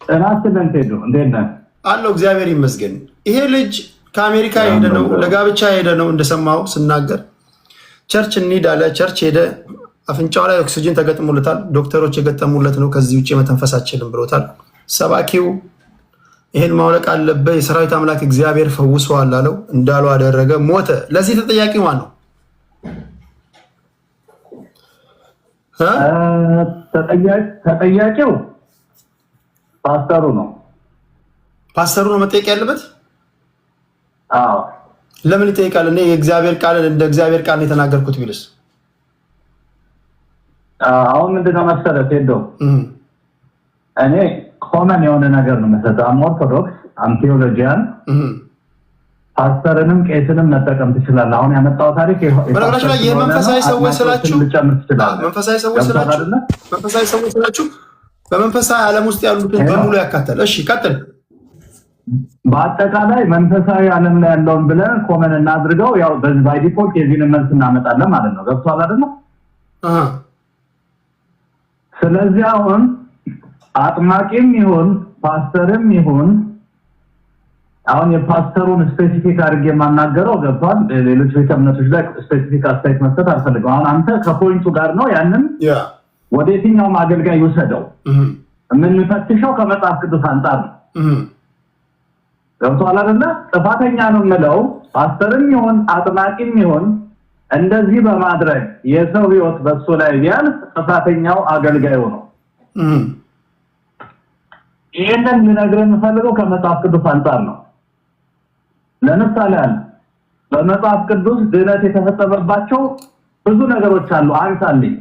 ጤና ይስጥልኝ ቴዶ፣ እንዴት ነህ? አለሁ እግዚአብሔር ይመስገን። ይሄ ልጅ ከአሜሪካ ሄደ ነው ለጋብቻ ሄደ ነው እንደሰማው ስናገር። ቸርች እንሂድ አለ። ቸርች ሄደ። አፍንጫው ላይ ኦክሲጅን ተገጥሞለታል። ዶክተሮች የገጠሙለት ነው። ከዚህ ውጭ መተንፈስ አትችልም ብሎታል። ሰባኪው ይሄን ማውለቅ አለበት፣ የሰራዊት አምላክ እግዚአብሔር ፈውሰዋል አለው። እንዳለው አደረገ፣ ሞተ። ለዚህ ተጠያቂ ማን ነው? ተጠያቂው ፓስተሩ ነው። ፓስተሩ ነው መጠየቅ ያለበት? አዎ። ለምን ይጠይቃል? እኔ የእግዚአብሔር ቃል እንደ እግዚአብሔር ቃል የተናገርኩት ቢልስ? አሁን ምንድነው መሰለህ ቴዶ፣ እኔ ኮመን የሆነ ነገር ነው መሰለህ። አም ኦርቶዶክስ አም ቴዎሎጂያን። ፓስተርንም ቄስንም መጠቀም ትችላለህ። አሁን ያመጣው ታሪክ በነገራችን ላይ የመንፈሳዊ ሰዎች ስላችሁ መንፈሳዊ ሰዎች ስላችሁ በመንፈሳዊ ዓለም ውስጥ ያሉትን በሙሉ ያካተለ። እሺ ቀጥል። በአጠቃላይ መንፈሳዊ ዓለም ላይ ያለውን ብለን ኮመን እናድርገው። ያው ባይ ዲፎልት የዚህን መልስ እናመጣለን ማለት ነው። ገብቶሃል አይደል? ስለዚህ አሁን አጥማቂም ይሁን ፓስተርም ይሁን አሁን የፓስተሩን ስፔሲፊክ አድርጌ የማናገረው ገብቷል። ሌሎች ቤተ እምነቶች ላይ ስፔሲፊክ አስተያየት መስጠት አልፈልግም። አሁን አንተ ከፖይንቱ ጋር ነው ያንን ወደ የትኛውም አገልጋይ ይወሰደው። የምንፈትሸው ከመጽሐፍ ቅዱስ አንጻር ነው። ገብቷል አይደለ? ጥፋተኛ ነው የምለው ፓስተርም ይሁን አጥማቂም ይሁን እንደዚህ በማድረግ የሰው ሕይወት በሱ ላይ ቢያልፍ ጥፋተኛው አገልጋዩ ነው። ይሄንን ልነግርህ የምፈልገው ከመጽሐፍ ቅዱስ አንጻር ነው። ለምሳሌ በመጽሐፍ ቅዱስ ድነት የተፈጸመባቸው ብዙ ነገሮች አሉ። አንሳልኝ።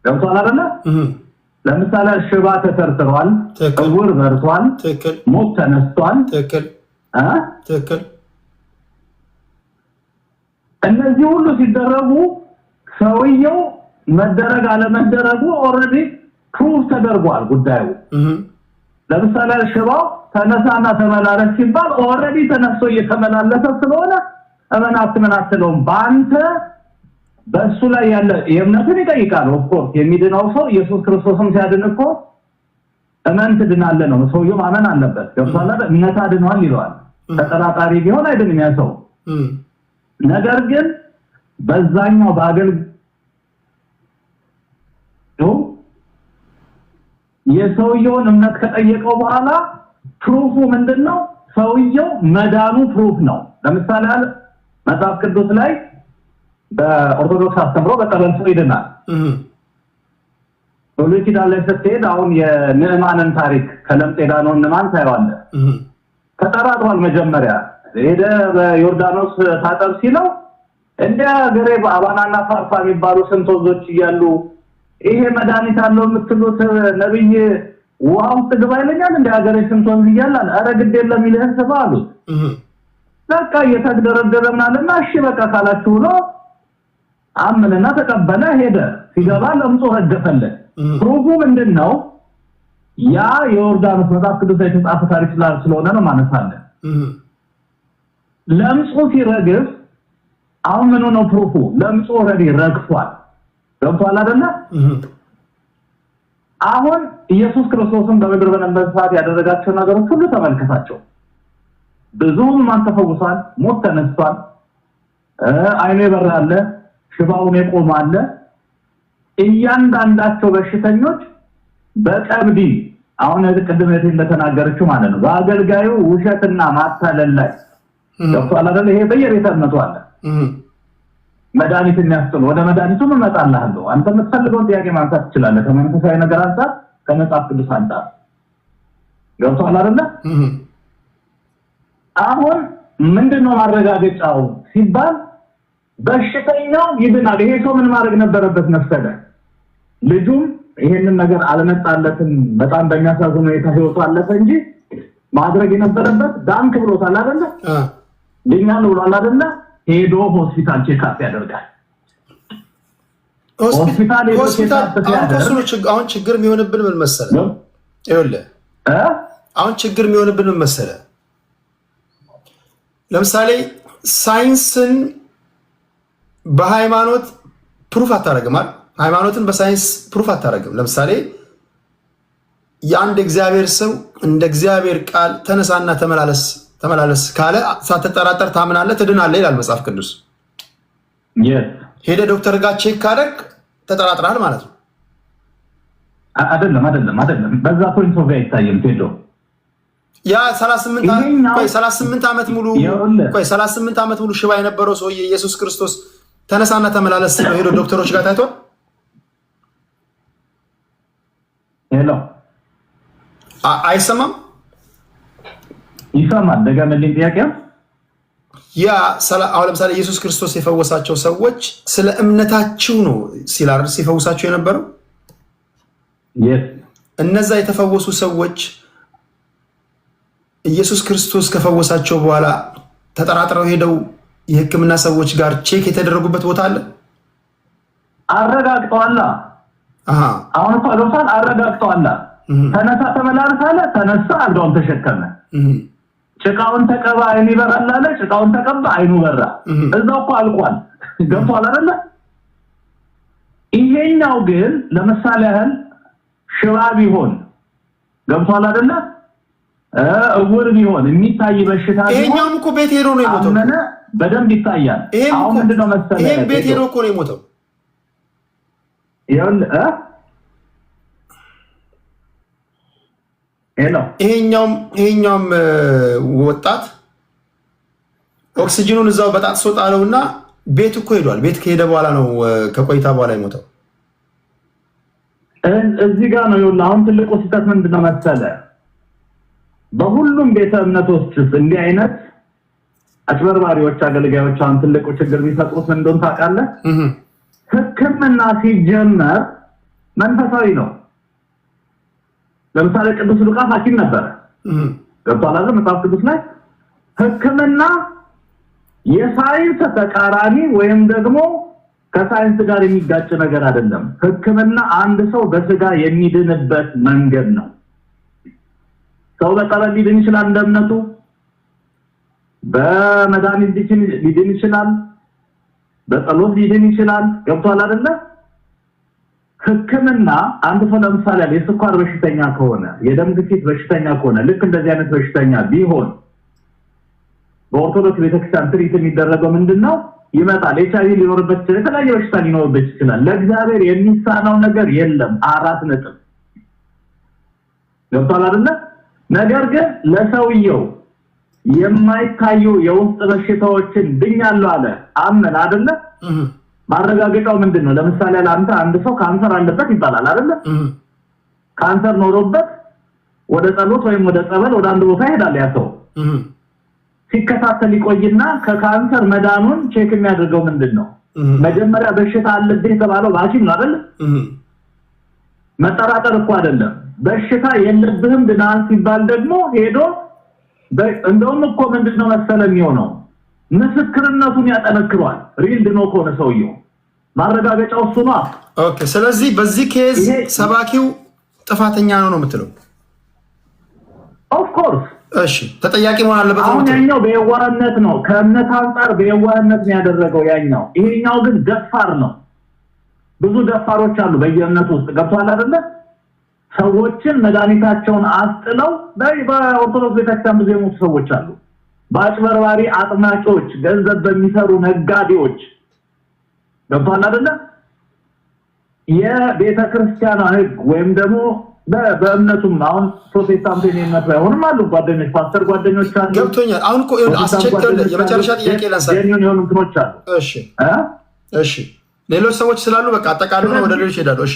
ገብቶሃል አይደለ? ለምሳሌ ሽባ ተሰርቷል፣ ዕውር በርቷል፣ ሞት ተነስቷል። ትክክል። እነዚህ ሁሉ ሲደረጉ ሰውየው መደረግ አለመደረጉ ኦልሬዲ ፕሩፍ ተደርጓል ጉዳዩ። ለምሳሌ ሽባው ተነሳና ተመላለስ ሲባል ኦልሬዲ ተነስቶ እየተመላለሰ ስለሆነ እመናትለውም በአንተ በእሱ ላይ ያለ የእምነትን ይጠይቃል። ኦፍኮርስ የሚድነው ሰው ኢየሱስ ክርስቶስም ሲያድን እኮ እመን ትድናለህ ነው። ሰውየው ማመን አለበት። ገብቶሃል? እምነት አድኗል ይለዋል። ተጠራጣሪ ቢሆን አይድንም ያ ሰው። ነገር ግን በዛኛው የሰውየውን እምነት ከጠየቀው በኋላ ፕሩፉ ምንድነው? ሰውየው መዳኑ ፕሩፍ ነው። ለምሳሌ መጽሐፍ ቅዱስ ላይ በኦርቶዶክስ አስተምሮ በጠበል ሰው ይድናል። በብሉይ ኪዳን ላይ ስትሄድ አሁን የንዕማንን ታሪክ ከለምጽ የዳነውን ንዕማን ታየዋለህ። ተጠራጥሯል። መጀመሪያ ሄደ በዮርዳኖስ ታጠብ ሲለው እንደ ሀገሬ አባናና ፋርፋ የሚባሉ ስንት ወንዞች እያሉ ይሄ መድኃኒት አለው የምትሉት ነብይ ውሃ ውስጥ ግባ ይለኛል እንደ ሀገሬ ስንት ወንዝ እያለ ኧረ ግድ የለም ይልህን ስማ አሉት። በቃ እየተደረደረ ምናልና እሺ በቃ ካላችሁ ብሎ አመነና ተቀበለ። ሄደ። ሲገባ ለምጾ ረገፈለት። ፕሩፉ ምንድነው? ያ የዮርዳኖስ መጽሐፍ ቅዱስ ላይ የተጻፈ ታሪክ ስለሆነ ነው ማነሳለን። ለምጹ ሲረግፍ አሁን ምን ነው ፕሩፉ? ለምጹ ኦልሬዲ ረግፏል። ገብቷል አይደለ? አሁን ኢየሱስ ክርስቶስን በምድር በነበረ ሰዓት ያደረጋቸው ነገሮች ሁሉ ተመልከታቸው። ብዙ ማን ተፈውሷል፣ ሞት ተነስቷል፣ አይኑ ይበራል፣ ሽባውን ይቆማል። እያንዳንዳቸው በሽተኞች በቀብዲ አሁን ቅድም እንደተናገረችው ማለት ነው በአገልጋዩ ውሸትና ማታለል ላይ ገብቷል አይደለ? ይሄ በየቤተ እምነቱ አለ። መድኃኒት የሚያስጥሉ ወደ መድኃኒቱ እመጣልሃለሁ። አንተ የምትፈልገውን ጥያቄ ማንሳት ትችላለህ። ከመንፈሳዊ ነገር አንፃር፣ ከመጽሐፍ ቅዱስ አንፃር ገብቷል አይደለ? አሁን ምንድነው ማረጋገጫው ሲባል በሽተኛው ይድናል። ይሄ ሰው ምን ማድረግ ነበረበት መሰለህ? ልጁም ይሄንን ነገር አልመጣለትም። በጣም በሚያሳዝን ሁኔታ ህይወቱ አለፈ እንጂ ማድረግ የነበረበት ዳንክ ብሎታል አይደለ? ድኛል ብሏል አይደለ? ሄዶ ሆስፒታል ቼክአፕ ያደርጋል። ሆስፒታል አሁን ችግር የሚሆንብን ምን መሰለህ? ይኸውልህ አሁን ችግር የሚሆንብን ምን መሰለህ? ለምሳሌ ሳይንስን በሃይማኖት ፕሩፍ አታረግም አይደል? ሃይማኖትን በሳይንስ ፕሩፍ አታረግም። ለምሳሌ የአንድ እግዚአብሔር ሰው እንደ እግዚአብሔር ቃል ተነሳና ተመላለስ ካለ ሳትጠራጠር ታምናለህ፣ ትድናለህ ይላል መጽሐፍ ቅዱስ። ሄደ ዶክተር ጋር ቼክ ካደረግ ተጠራጥራል ማለት ነው። አይደለም። በዛ ፖይንት ኦፍ አይታየም ቴዶ። ያ 38 ዓመት ሙሉ ሽባ የነበረው ሰውዬ ኢየሱስ ክርስቶስ ተነሳና ተመላለስ ሄዶ ዶክተሮች ጋር ታይቷል። ሄሎ አይሰማም? ይሰማል። ደገመልኝ ጥያቄው። ያ አሁን ለምሳሌ ኢየሱስ ክርስቶስ የፈወሳቸው ሰዎች ስለ እምነታችሁ ነው ሲላርስ ሲፈውሳቸው የነበረው። እነዛ የተፈወሱ ሰዎች ኢየሱስ ክርስቶስ ከፈወሳቸው በኋላ ተጠራጥረው ሄደው የሕክምና ሰዎች ጋር ቼክ የተደረጉበት ቦታ አለ? አረጋግጠዋል። አሁን እኮ ዶክተር አረጋግጠዋል። ተነሳ ተመላለስ አለ። ተነሳ፣ አልጋውን ተሸከመ። ጭቃውን ተቀባ አይኑ ይበራል አለ። ጭቃውን ተቀባ አይኑ በራ። እዛው እኮ አልቋል። ገብቷል አይደለ? ይሄኛው ግን ለምሳሌ ያህል ሽባ ቢሆን ገብቷል አይደለ? እውር ቢሆን የሚታይ በሽታ ቢሆን ይሄኛውም እኮ ቤት ሄዶ ነው የሞተው። አመነ በደንብ ይታያል። አሁን ምንድነው መሰለህ ይሄም ቤት ሄዶ እኮ ነው የሞተው። ይሄኛውም ወጣት ኦክሲጅኑን እዛው በጣጥሶ ጣለውና ቤት እኮ ሄዷል። ቤት ከሄደ በኋላ ነው ከቆይታ በኋላ የሞተው። እዚህ ጋር ነው ይኸውልህ። አሁን ትልቁ ስህተት ምንድነው መሰለህ? በሁሉም ቤተ እምነቶች እንዲህ አይነት አጭበርባሪዎች፣ አገልጋዮች አሁን ትልቁ ችግር የሚፈጥሩት ምን እንደሆነ ታውቃለህ? ሕክምና ሲጀመር መንፈሳዊ ነው። ለምሳሌ ቅዱስ ሉቃስ ሐኪም ነበር። ገብቷል አይደል? መጽሐፍ ቅዱስ ላይ ሕክምና የሳይንስ ተቃራኒ ወይም ደግሞ ከሳይንስ ጋር የሚጋጭ ነገር አይደለም። ሕክምና አንድ ሰው በስጋ የሚድንበት መንገድ ነው። ሰው በጸሎት ሊድን ይችላል፣ እንደ እምነቱ በመድኃኒት ሊድን ይችላል፣ በጸሎት ሊድን ይችላል። ገብቷል አይደለ? ሕክምና አንድ ሰው ለምሳሌ የስኳር በሽተኛ ከሆነ የደም ግፊት በሽተኛ ከሆነ ልክ እንደዚህ አይነት በሽተኛ ቢሆን በኦርቶዶክስ ቤተክርስቲያን ትሪት የሚደረገው ምንድነው? ይመጣል። ኤችአይቪ ሊኖርበት ይችላል፣ የተለያየ በሽታ ሊኖርበት ይችላል። ለእግዚአብሔር የሚሳነው ነገር የለም። 4 ነጥብ። ገብቷል አይደለ? ነገር ግን ለሰውየው የማይታዩ የውስጥ በሽታዎችን ድኛለሁ አለ፣ አመን አይደለ? ማረጋገጫው ምንድነው? ለምሳሌ ለአንተ አንድ ሰው ካንሰር አለበት ይባላል አይደለ? ካንሰር ኖሮበት ወደ ጸሎት ወይም ወደ ጸበል ወደ አንድ ቦታ ይሄዳል። ያ ሰው ሲከታተል ይቆይና ከካንሰር መዳኑን ቼክ የሚያደርገው ምንድነው? መጀመሪያ በሽታ አለብህ የተባለው ሐኪም ነው አይደለ? መጠራጠር እኮ አይደለም። በሽታ የለብህም ድናን ሲባል ደግሞ ሄዶ እንደውም እኮ ምንድነው መሰለም የሚሆነው ምስክርነቱን ያጠነክሯል። ሪል ድኖ ከሆነ ሰውየው ማረጋገጫው እሱ ነው። ኦኬ። ስለዚህ በዚህ ኬዝ ሰባኪው ጥፋተኛ ነው የምትለው? ኦፍ ኮርስ። እሺ፣ ተጠያቂ መሆን አለበት። አሁን ያኛው በየዋህነት ነው፣ ከእምነት አንፃር በየዋህነት ነው ያደረገው ያኛው። ይሄኛው ግን ደፋር ነው። ብዙ ደፋሮች አሉ በየእምነቱ ውስጥ። ገብቷል አይደለ? ሰዎችን መድኃኒታቸውን አስጥለው በኦርቶዶክስ ቤተክርስቲያን ብዙ የሞቱ ሰዎች አሉ። በአጭበርባሪ አጥማቂዎች፣ ገንዘብ በሚሰሩ ነጋዴዎች። ገብቷል አይደለ? የቤተክርስቲያን ሕግ ወይም ደግሞ በእምነቱም አሁን ፕሮቴስታንት የእምነት ላይ ሆነም አሉ ጓደኞች፣ ፓስተር ጓደኞች አሉ። ገብቶኛል። አሁን እኮ አስቸጋሪ የመጨረሻ ጥያቄ ላንሳ። የሆኑ እንትኖች አሉ። እሺ ሌሎች ሰዎች ስላሉ በቃ አጠቃሉ ነው ወደ ሌሎች ይሄዳሉ። እሺ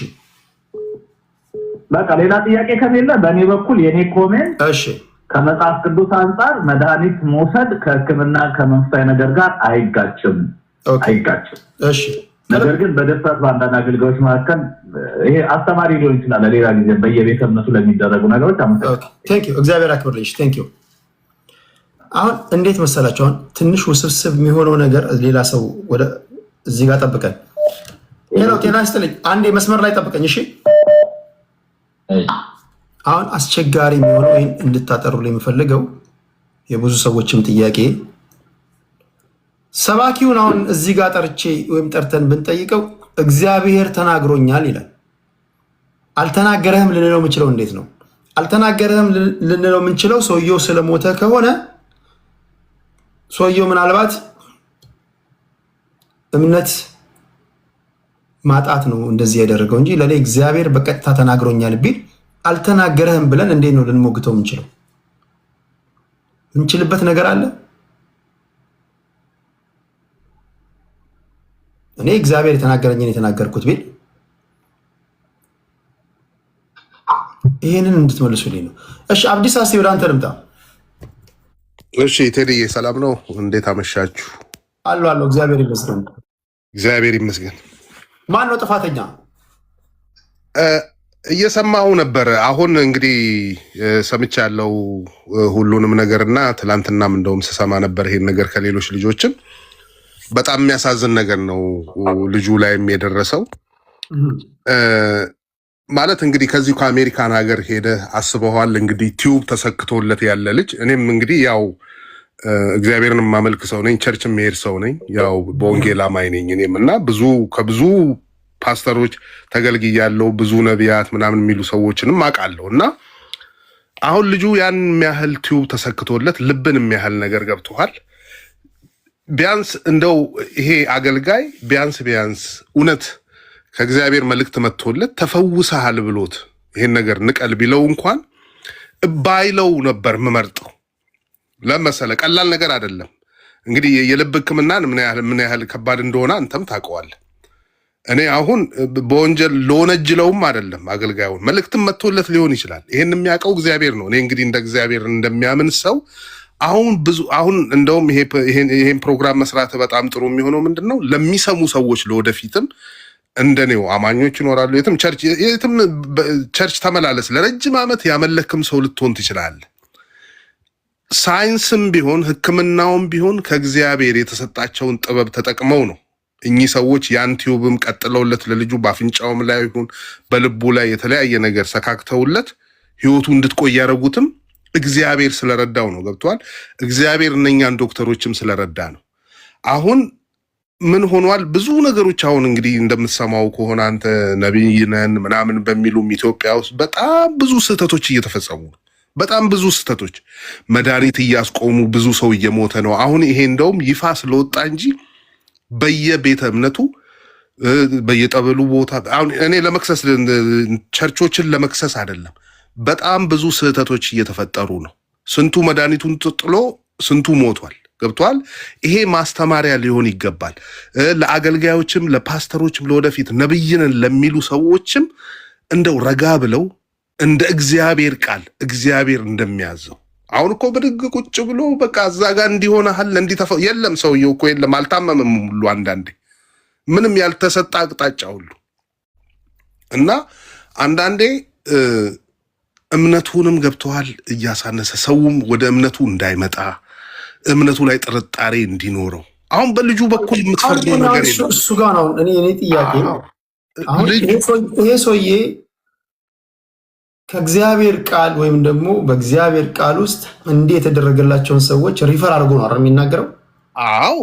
በቃ ሌላ ጥያቄ ከሌለ በእኔ በኩል የኔ ኮሜንት እሺ፣ ከመጽሐፍ ቅዱስ አንፃር መድኃኒት መውሰድ ከሕክምና ከመንፈሳዊ ነገር ጋር አይጋጭም። እሺ። ነገር ግን በደስታት በአንዳንድ አገልጋዮች መካከል ይሄ አስተማሪ ሊሆን ይችላል። ሌላ ጊዜ በየቤተ እምነቱ ለሚደረጉ ነገሮች ቴንኪው፣ እግዚአብሔር አክብርልሽ። ቴንኪው። አሁን እንዴት መሰላችሁ፣ አሁን ትንሽ ውስብስብ የሚሆነው ነገር ሌላ ሰው ወደ እዚህ ጋር ጠብቀን። ሄሎ፣ ጤና ይስጥልኝ። አንዴ መስመር ላይ ጠብቀኝ። እሺ። አሁን አስቸጋሪ የሚሆነው ይህን እንድታጠሩልኝ የምፈልገው የብዙ ሰዎችም ጥያቄ ሰባኪውን አሁን እዚህ ጋር ጠርቼ ወይም ጠርተን ብንጠይቀው እግዚአብሔር ተናግሮኛል ይላል። አልተናገረህም ልንለው የምንችለው እንዴት ነው? አልተናገረህም ልንለው የምንችለው ሰውየው ስለሞተ ከሆነ ሰውየው ምናልባት እምነት ማጣት ነው እንደዚህ ያደረገው እንጂ ለኔ እግዚአብሔር በቀጥታ ተናግሮኛል ቢል አልተናገረህም ብለን እንዴት ነው ልንሞግተው የምንችለው? እንችልበት ነገር አለ? እኔ እግዚአብሔር የተናገረኝን የተናገርኩት ቢል ይህንን እንድትመልሱልኝ ነው። እሺ አብዲስ አስቲ ወደ አንተ ልምጣ። እሺ ቴዲዬ ሰላም ነው? እንዴት አመሻችሁ? አሉ እግዚአብሔር ይመስገን። እግዚአብሔር ይመስገን። ማን ነው ጥፋተኛ? እየሰማሁ ነበር። አሁን እንግዲህ ሰምቻለሁ ሁሉንም ነገርና ትላንትናም እንደውም ስሰማ ነበር ይሄን ነገር ከሌሎች ልጆችም። በጣም የሚያሳዝን ነገር ነው ልጁ ላይም የደረሰው። ማለት እንግዲህ ከዚሁ ከአሜሪካን ሀገር ሄደ አስበዋል። እንግዲህ ቲዩብ ተሰክቶለት ያለ ልጅ እኔም እንግዲህ ያው እግዚአብሔርን የማመልክ ሰው ነኝ፣ ቸርች የምሄድ ሰው ነኝ፣ ያው በወንጌል አማኝ ነኝ እኔም እና ከብዙ ፓስተሮች ተገልግያለሁ፣ ብዙ ነቢያት ምናምን የሚሉ ሰዎችንም አውቃለሁ። እና አሁን ልጁ ያን የሚያህል ቲዩብ ተሰክቶለት ልብን የሚያህል ነገር ገብቶሃል። ቢያንስ እንደው ይሄ አገልጋይ ቢያንስ እውነት ከእግዚአብሔር መልእክት መጥቶለት ተፈውሰሃል ብሎት ይሄን ነገር ንቀል ቢለው እንኳን ባይለው ነበር የምመርጠው። ለመሰለ ቀላል ነገር አይደለም። እንግዲህ የልብ ሕክምናን ምን ያህል ከባድ እንደሆነ አንተም ታውቀዋለህ። እኔ አሁን በወንጀል ለወነጅለውም አይደለም አገልጋዩን መልእክትም መጥቶለት ሊሆን ይችላል። ይሄን የሚያውቀው እግዚአብሔር ነው። እኔ እንግዲህ እንደ እግዚአብሔር እንደሚያምን ሰው አሁን እንደውም ይሄን ፕሮግራም መስራት በጣም ጥሩ የሚሆነው ምንድነው ለሚሰሙ ሰዎች ለወደፊትም እንደኔው አማኞች ይኖራሉ። የትም ቸርች ተመላለስ፣ ለረጅም ዓመት ያመለክም ሰው ልትሆን ትችላለህ። ሳይንስም ቢሆን ሕክምናውም ቢሆን ከእግዚአብሔር የተሰጣቸውን ጥበብ ተጠቅመው ነው እኚህ ሰዎች ያን ቲዩብም ቀጥለውለት ለልጁ በአፍንጫውም ላይ ይሁን በልቡ ላይ የተለያየ ነገር ሰካክተውለት ህይወቱ እንድትቆይ ያደረጉትም እግዚአብሔር ስለረዳው ነው። ገብቷል? እግዚአብሔር እነኛን ዶክተሮችም ስለረዳ ነው። አሁን ምን ሆኗል? ብዙ ነገሮች አሁን እንግዲህ እንደምትሰማው ከሆነ አንተ ነቢይ ነን ምናምን በሚሉም ኢትዮጵያ ውስጥ በጣም ብዙ ስህተቶች እየተፈጸሙ ነው። በጣም ብዙ ስህተቶች፣ መድኃኒት እያስቆሙ ብዙ ሰው እየሞተ ነው። አሁን ይሄ እንደውም ይፋ ስለወጣ እንጂ በየቤተ እምነቱ በየጠበሉ ቦታ አሁን እኔ ለመክሰስ ቸርቾችን ለመክሰስ አይደለም፣ በጣም ብዙ ስህተቶች እየተፈጠሩ ነው። ስንቱ መድኃኒቱን ጥሎ ስንቱ ሞቷል። ገብቷል? ይሄ ማስተማሪያ ሊሆን ይገባል። ለአገልጋዮችም ለፓስተሮችም ለወደፊት ነብይንን ለሚሉ ሰዎችም እንደው ረጋ ብለው እንደ እግዚአብሔር ቃል እግዚአብሔር እንደሚያዘው አሁን እኮ በድግ ቁጭ ብሎ በቃ እዛ ጋር እንዲሆናል እንዲተፈው የለም። ሰውየው እኮ የለም፣ አልታመመም ሁሉ አንዳንዴ ምንም ያልተሰጣ አቅጣጫ ሁሉ እና አንዳንዴ እምነቱንም ገብተዋል እያሳነሰ ሰውም ወደ እምነቱ እንዳይመጣ እምነቱ ላይ ጥርጣሬ እንዲኖረው አሁን በልጁ በኩል የምትፈርደው ነገር የለም። እሱ ጋር ነው እኔ ጥያቄ አሁን ይሄ ሰውዬ ከእግዚአብሔር ቃል ወይም ደግሞ በእግዚአብሔር ቃል ውስጥ እንዲህ የተደረገላቸውን ሰዎች ሪፈር አድርጎ ነው የሚናገረው። አዎ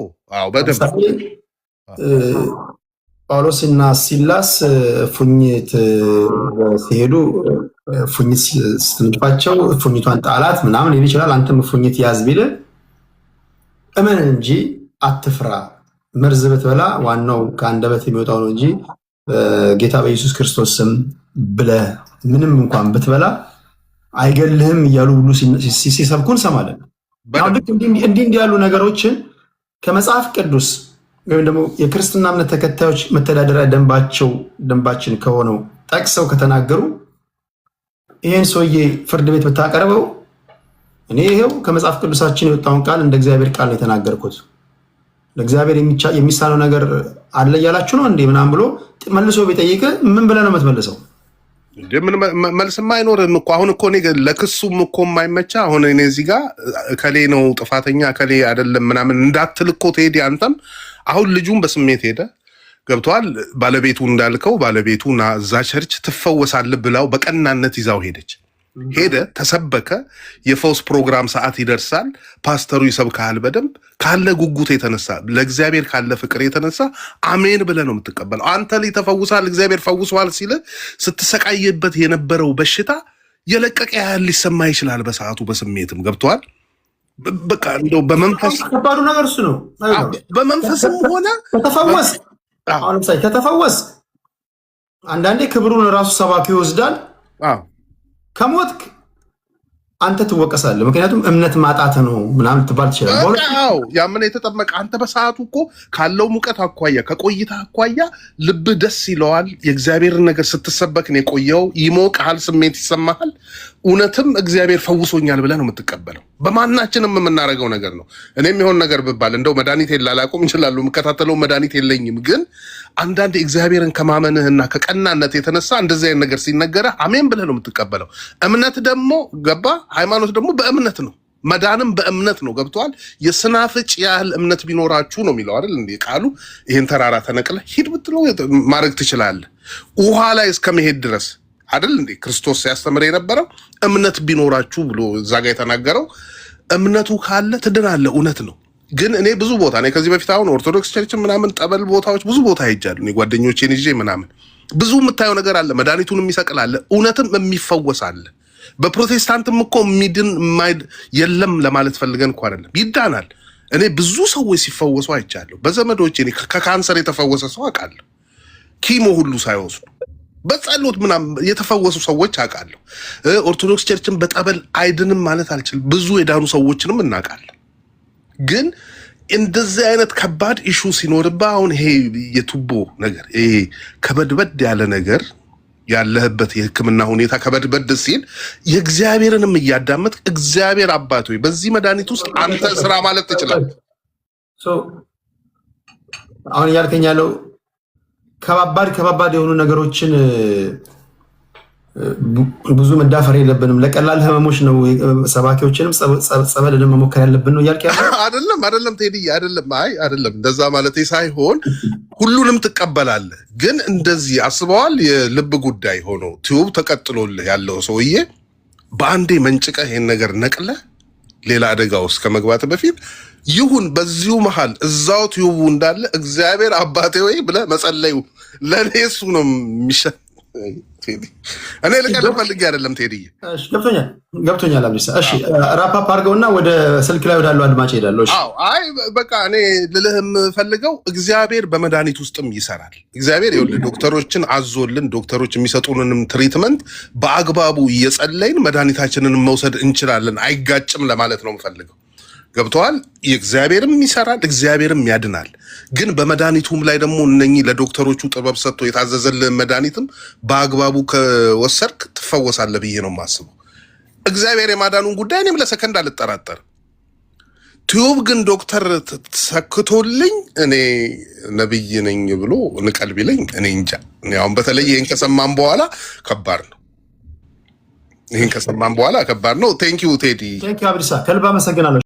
በደንብ ጳውሎስና ሲላስ ፉኝት ሲሄዱ ፉኝት ስትነድፋቸው ፉኝቷን ጣላት ምናምን ሊል ይችላል። አንተም ፉኝት ያዝ ቢል እመን እንጂ አትፍራ፣ መርዝ ብትበላ ዋናው ከአንደበት የሚወጣው ነው እንጂ ጌታ በኢየሱስ ክርስቶስ ስም ብለህ ምንም እንኳን ብትበላ አይገልህም እያሉ ሁሉ ሲሰብኩ እንሰማለን። እንዲህ ያሉ ነገሮችን ከመጽሐፍ ቅዱስ ወይም ደግሞ የክርስትና እምነት ተከታዮች መተዳደሪያ ደንባችን ከሆነው ጠቅሰው ከተናገሩ ይህን ሰውዬ ፍርድ ቤት ብታቀርበው እኔ ይሄው ከመጽሐፍ ቅዱሳችን የወጣውን ቃል እንደ እግዚአብሔር ቃል ነው የተናገርኩት፣ ለእግዚአብሔር የሚሳነው ነገር አለ እያላችሁ ነው እንዴ ምናምን ብሎ መልሶ ቢጠይቅ ምን ብለህ ነው የምትመልሰው? ምን መልስም አይኖርም እኮ። አሁን እኮ እኔ ለክሱም እኮ የማይመቻ አሁን እኔ እዚህ ጋር እከሌ ነው ጥፋተኛ እከሌ አይደለም ምናምን እንዳትል እኮ ትሄድ አንተም። አሁን ልጁም በስሜት ሄደ ገብቷል። ባለቤቱ እንዳልከው ባለቤቱ ና እዛ ቸርች ትፈወሳለህ ብላው በቀናነት ይዛው ሄደች። ሄደ፣ ተሰበከ፣ የፈውስ ፕሮግራም ሰዓት ይደርሳል። ፓስተሩ ይሰብካል በደንብ ካለ ጉጉት የተነሳ ለእግዚአብሔር ካለ ፍቅር የተነሳ አሜን ብለህ ነው የምትቀበለው። አንተ ላይ ተፈውሳል እግዚአብሔር ፈውሷል ሲል ስትሰቃይበት የነበረው በሽታ የለቀቀ ያህል ሊሰማ ይችላል በሰዓቱ በስሜትም ገብቷል። በቃ እንደው በመንፈስ ከባዱ ነገር እሱ ነው። በመንፈስም ሆነ ከተፈወስ አንዳንዴ ክብሩን ራሱ ሰባኪ ይወስዳል። ከሞትክ አንተ ትወቀሳለህ። ምክንያቱም እምነት ማጣት ነው ምናምን ትባል ትችላለህ። ያምን የተጠመቀ አንተ በሰዓቱ እኮ ካለው ሙቀት አኳያ ከቆይታ አኳያ ልብ ደስ ይለዋል። የእግዚአብሔርን ነገር ስትሰበክ ነው የቆየው። ይሞቅሃል፣ ስሜት ይሰማሃል። እውነትም እግዚአብሔር ፈውሶኛል ብለህ ነው የምትቀበለው። በማናችንም የምናደርገው ነገር ነው። እኔም የሆን ነገር ብባል እንደው መድኃኒቴን ላላቆም እችላለሁ፣ የምከታተለው መድኃኒት የለኝም። ግን አንዳንድ እግዚአብሔርን ከማመንህና ከቀናነት የተነሳ እንደዚህ አይነት ነገር ሲነገረህ አሜን ብለህ ነው የምትቀበለው። እምነት ደግሞ ገባ፣ ሃይማኖት ደግሞ በእምነት ነው፣ መዳንም በእምነት ነው። ገብቷል። የስናፍጭ ያህል እምነት ቢኖራችሁ ነው የሚለው አይደል እንዴ ቃሉ። ይህን ተራራ ተነቅለህ ሂድ ብትለው ማድረግ ትችላለህ፣ ውሃ ላይ እስከመሄድ ድረስ አይደል እንዴ ክርስቶስ ሲያስተምር የነበረው እምነት ቢኖራችሁ ብሎ እዛ ጋር የተናገረው። እምነቱ ካለ ትድናለህ። እውነት ነው። ግን እኔ ብዙ ቦታ እኔ ከዚህ በፊት አሁን ኦርቶዶክስ ቸርች ምናምን ጠበል ቦታዎች ብዙ ቦታ ሄጃለሁ። እኔ ጓደኞቼን ይዤ ምናምን ብዙ የምታየው ነገር አለ። መድኃኒቱን የሚሰቅል አለ፣ እውነትም የሚፈወስ አለ። በፕሮቴስታንትም እኮ የሚድን የለም ለማለት ፈልገን እኮ አይደለም፣ ይዳናል። እኔ ብዙ ሰዎች ሲፈወሱ አይቻለሁ። በዘመዶቼ እኔ ከካንሰር የተፈወሰ ሰው አውቃለሁ፣ ኪሞ ሁሉ ሳይወስዱ በጸሎት ምናምን የተፈወሱ ሰዎች አውቃለሁ። ኦርቶዶክስ ቸርችን በጠበል አይድንም ማለት አልችልም። ብዙ የዳኑ ሰዎችንም እናውቃለን። ግን እንደዚህ አይነት ከባድ ኢሹ ሲኖርብህ አሁን ይሄ የቱቦ ነገር ይሄ ከበድበድ ያለ ነገር ያለህበት የሕክምና ሁኔታ ከበድበድ ሲል የእግዚአብሔርንም እያዳመጥ እግዚአብሔር አባት ሆይ በዚህ መድኃኒት ውስጥ አንተ ስራ ማለት ትችላለህ። አሁን እያልከኝ ያለው ከባባድ የሆኑ ነገሮችን ብዙ መዳፈር የለብንም። ለቀላል ህመሞች ነው ሰባኪዎችንም ጸበልንም መሞከር ያለብን ነው እያልክ ያለው አይደለም ቴዲ፣ አይደለም እንደዛ ማለት ሳይሆን ሁሉንም ትቀበላለህ። ግን እንደዚህ አስበዋል። የልብ ጉዳይ ሆኖ ቲዩብ ተቀጥሎልህ ያለው ሰውዬ በአንዴ መንጭቀህ ይሄን ነገር ነቅለህ ሌላ አደጋ ውስጥ ከመግባት በፊት ይሁን በዚሁ መሃል እዛው ቲዩቡ እንዳለ እግዚአብሔር አባቴ ወይ ብለህ መጸለዩ ለኔ እሱ ነው የሚሻል። እኔ ልቀልድ ፈልጌ አይደለም ቴዲዬ። እሺ ገብቶኛል አብዲሳ። እሺ ራፓፕ አድርገውና ወደ ስልክ ላይ ወዳለው አድማጭ ሄዳለሁ። እሺ አይ በቃ እኔ ልልህ የምፈልገው እግዚአብሔር በመድኃኒት ውስጥም ይሰራል። እግዚአብሔር ይኸውልህ ዶክተሮችን አዞልን ዶክተሮች የሚሰጡንንም ትሪትመንት በአግባቡ እየጸለይን መድኃኒታችንን መውሰድ እንችላለን። አይጋጭም ለማለት ነው የምፈልገው። ገብተዋል። እግዚአብሔርም ይሰራል፣ እግዚአብሔርም ያድናል። ግን በመድኃኒቱም ላይ ደግሞ እነኚህ ለዶክተሮቹ ጥበብ ሰጥቶ የታዘዘልህ መድኃኒትም በአግባቡ ከወሰድክ ትፈወሳለህ ብዬ ነው የማስበው። እግዚአብሔር የማዳኑን ጉዳይ እኔም ለሰከንድ አልጠራጠርም። ቲዩብ ግን ዶክተር ሰክቶልኝ እኔ ነብይ ነኝ ብሎ ንቀል ቢለኝ እኔ እንጃ። አሁን በተለይ ይህን ከሰማን በኋላ ከባድ ነው። ቴንኪው ቴዲ። ቴንኪው አብዲሳ፣ ከልብ አመሰግናለሁ።